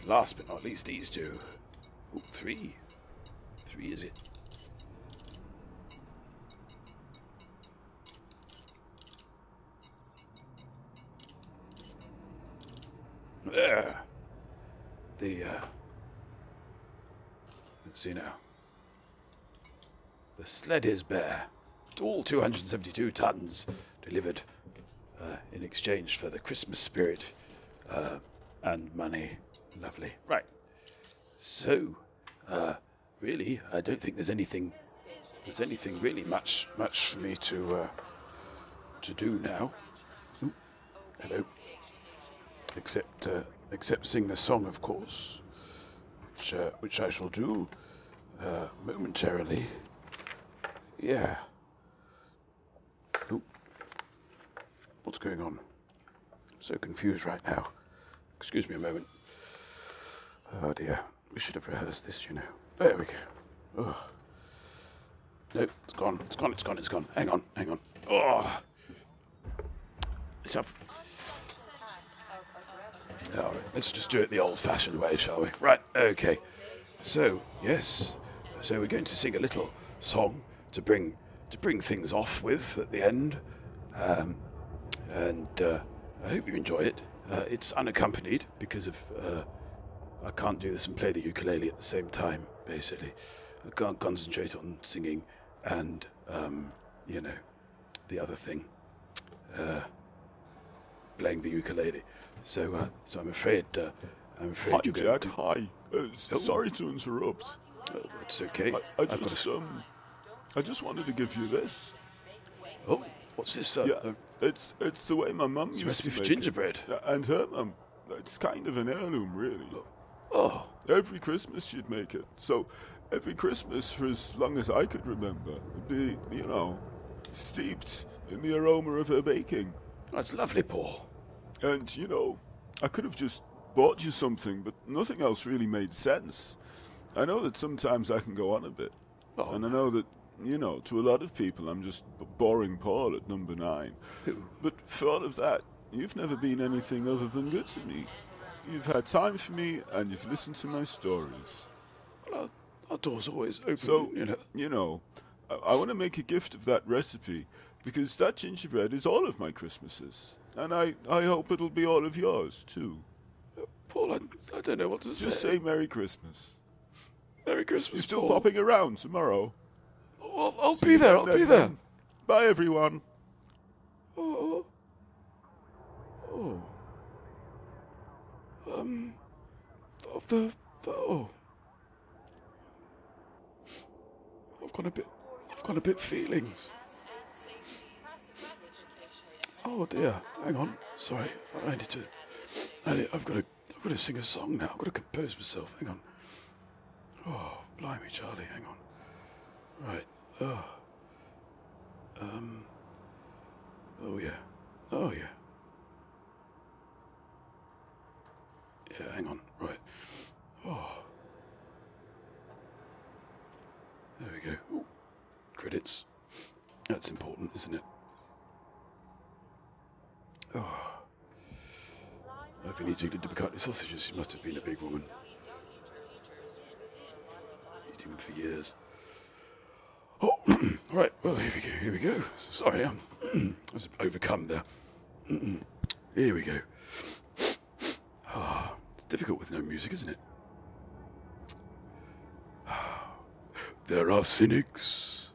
Last but not least, these two. Ooh, three. Three, is it? There. Let's see now. The sled is bare. All 272 tons delivered in exchange for the Christmas spirit and money. Lovely. Right. So, really, I don't think there's anything there's anything really much for me to do now. Ooh, hello. Except sing the song, of course, which I shall do momentarily. Yeah. Ooh. What's going on? I'm so confused right now. Excuse me a moment. Oh dear. We should have rehearsed this, you know. There we go. Oh. No, it's gone. It's gone. It's gone. It's gone. Hang on. Hang on. Oh. Let's have... All right, let's just do it the old-fashioned way, shall we? Right. Okay. So yes. So we're going to sing a little song to bring things off with at the end, and I hope you enjoy it. It's unaccompanied because of I can't do this and play the ukulele at the same time. Basically, I can't concentrate on singing and you know, the other thing, playing the ukulele. So I'm afraid Hi, you're going Jack. to... Hi. Sorry to interrupt. Oh, that's okay. I just wanted to give you this. Oh, what's this? Yeah, it's the way my mum used to recipe for make gingerbread. it. And her mum. It's kind of an heirloom, really. Oh, Every Christmas she'd make it. So every Christmas for as long as I could remember, it'd be, you know, steeped in the aroma of her baking. that's lovely, Paul. And, you know, I could have just bought you something, but nothing else really made sense. I know that sometimes I can go on a bit. Oh. And I know that, you know, to a lot of people I'm just boring Paul at number 9. But for all of that, you've never been anything other than good to me. You've had time for me, and you've listened to my stories. Well, our door's always open, So, you know. I want to make a gift of that recipe, because that gingerbread is all of my Christmases. And I hope it'll be all of yours, too. Paul, I don't know what to say. Just say Merry Christmas. Merry Christmas, You're still Paul. popping around tomorrow. Oh, I'll be there, I'll be there. Bye, everyone. Oh. Oh. I've got a bit feelings. Oh dear, hang on. Sorry, I've got to sing a song now. I've got to compose myself. Hang on. Oh, blimey, Charlie, hang on. Right. Oh. Oh yeah. Oh yeah. Yeah, hang on. Right. Oh. There we go. Ooh. Credits. That's important, isn't it? Oh. I've been eating Linda McCartney sausages. She must have been a big woman. Eating them for years. Oh, right. Well, here we go. Sorry, I was overcome there. Here we go. Ah, it's difficult with no music, isn't it? There are cynics,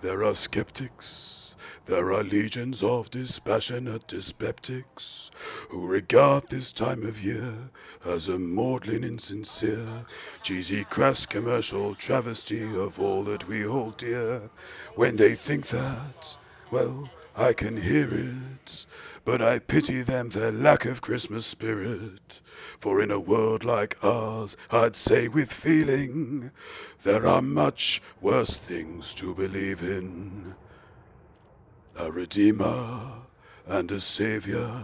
there are skeptics, there are legions of dispassionate dyspeptics who regard this time of year as a maudlin insincere, cheesy, crass commercial travesty of all that we hold dear. When they think that, well, I can hear it, but I pity them, their lack of Christmas spirit. For in a world like ours, I'd say with feeling, there are much worse things to believe in. A redeemer and a savior,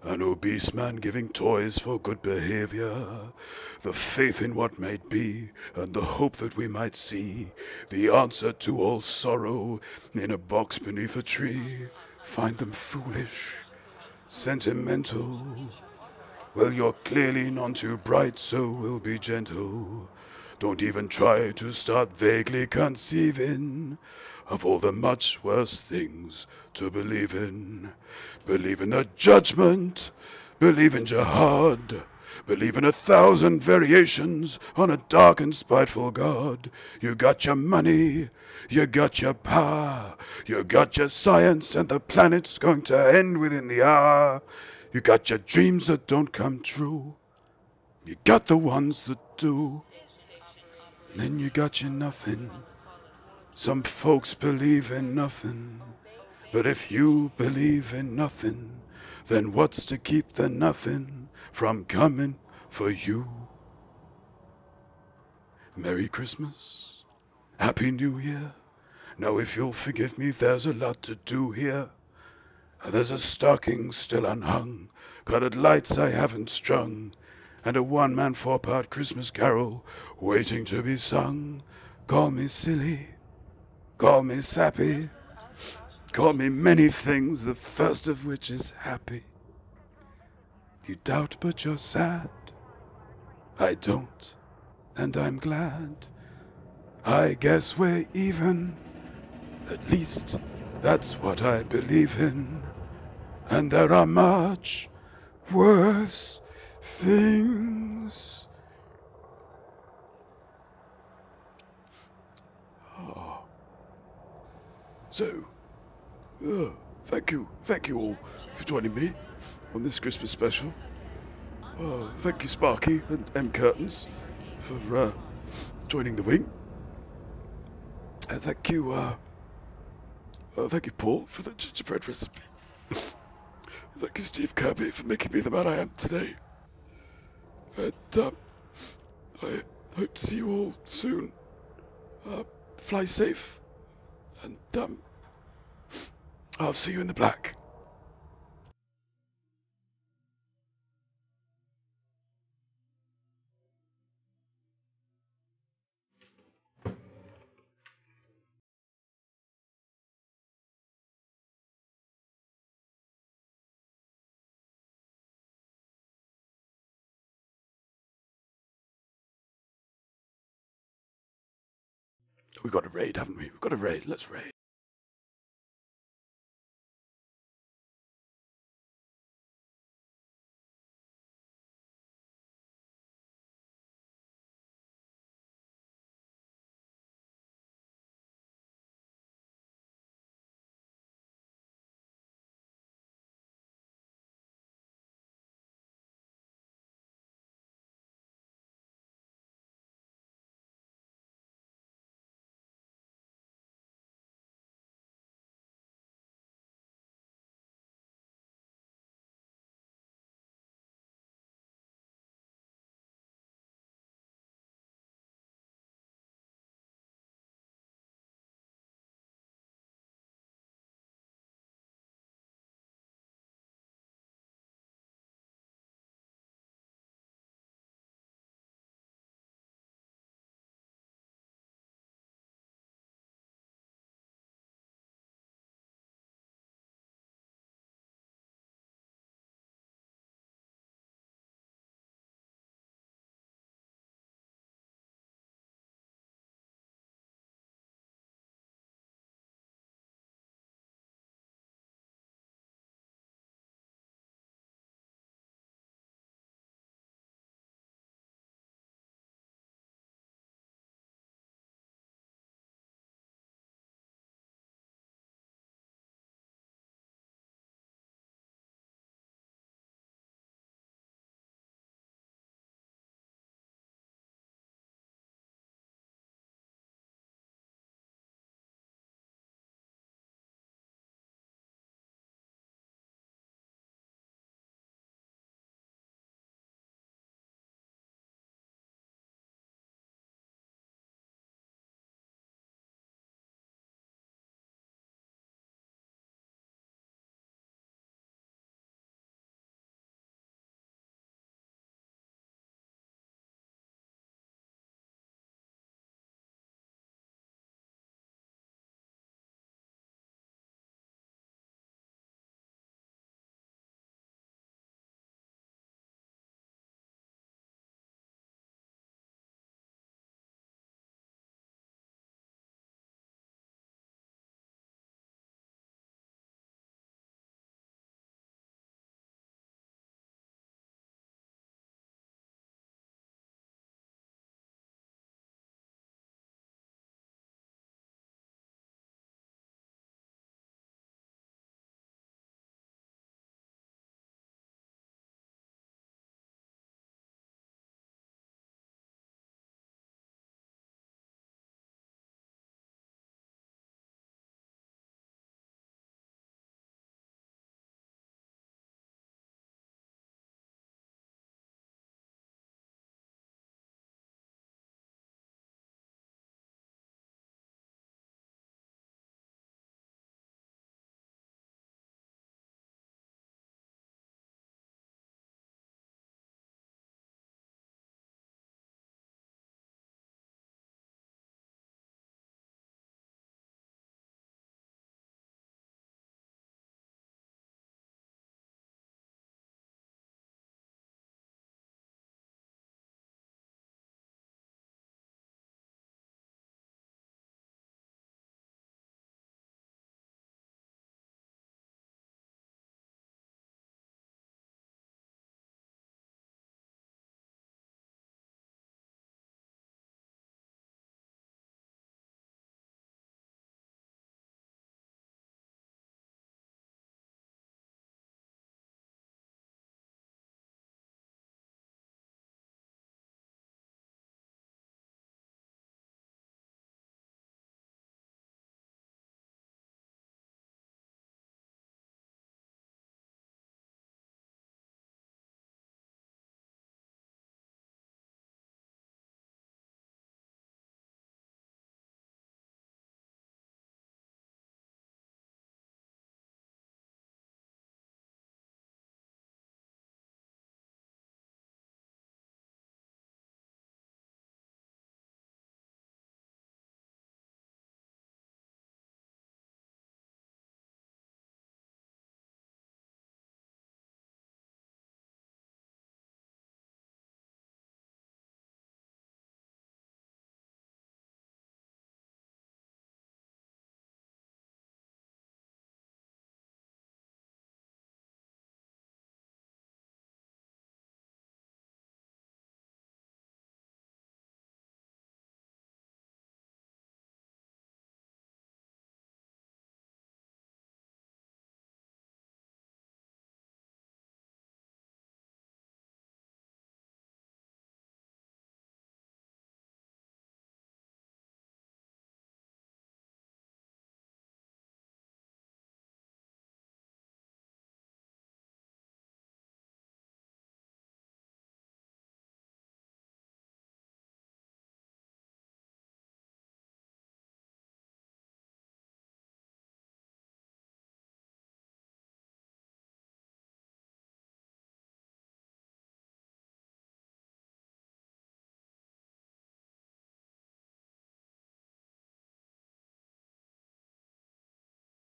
an obese man giving toys for good behavior, the faith in what might be, and the hope that we might see, the answer to all sorrow in a box beneath a tree. Find them foolish, sentimental. Well, you're clearly none too bright, so we'll be gentle. Don't even try to start vaguely conceiving of all the much worse things to believe in. Believe in the judgment, believe in jihad, believe in 1,000 variations on a dark and spiteful God. You got your money, you got your power, you got your science, and the planet's going to end within the hour. You got your dreams that don't come true, you got the ones that do. Then you got your nothing. Some folks believe in nothing, but if you believe in nothing, then what's to keep the nothing from coming for you? Merry Christmas, Happy New Year. Now if you'll forgive me, there's a lot to do here. There's a stocking still unhung, colored lights I haven't strung, and a one-man four-part Christmas carol waiting to be sung. Call me silly, call me sappy, call me many things, the first of which is happy. You doubt but you're sad, I don't, and I'm glad. I guess we're even, at least that's what I believe in. And there are much worse things. Oh. So, thank you all for joining me on this Christmas special. Thank you, Sparky and M. Curtains, for joining the wing. And thank you, Paul, for the gingerbread recipe. Thank you, Steve Kirby, for making me the man I am today. And I hope to see you all soon. Fly safe, and I'll see you in the black. We've got a raid, haven't we? We've got a raid. Let's raid.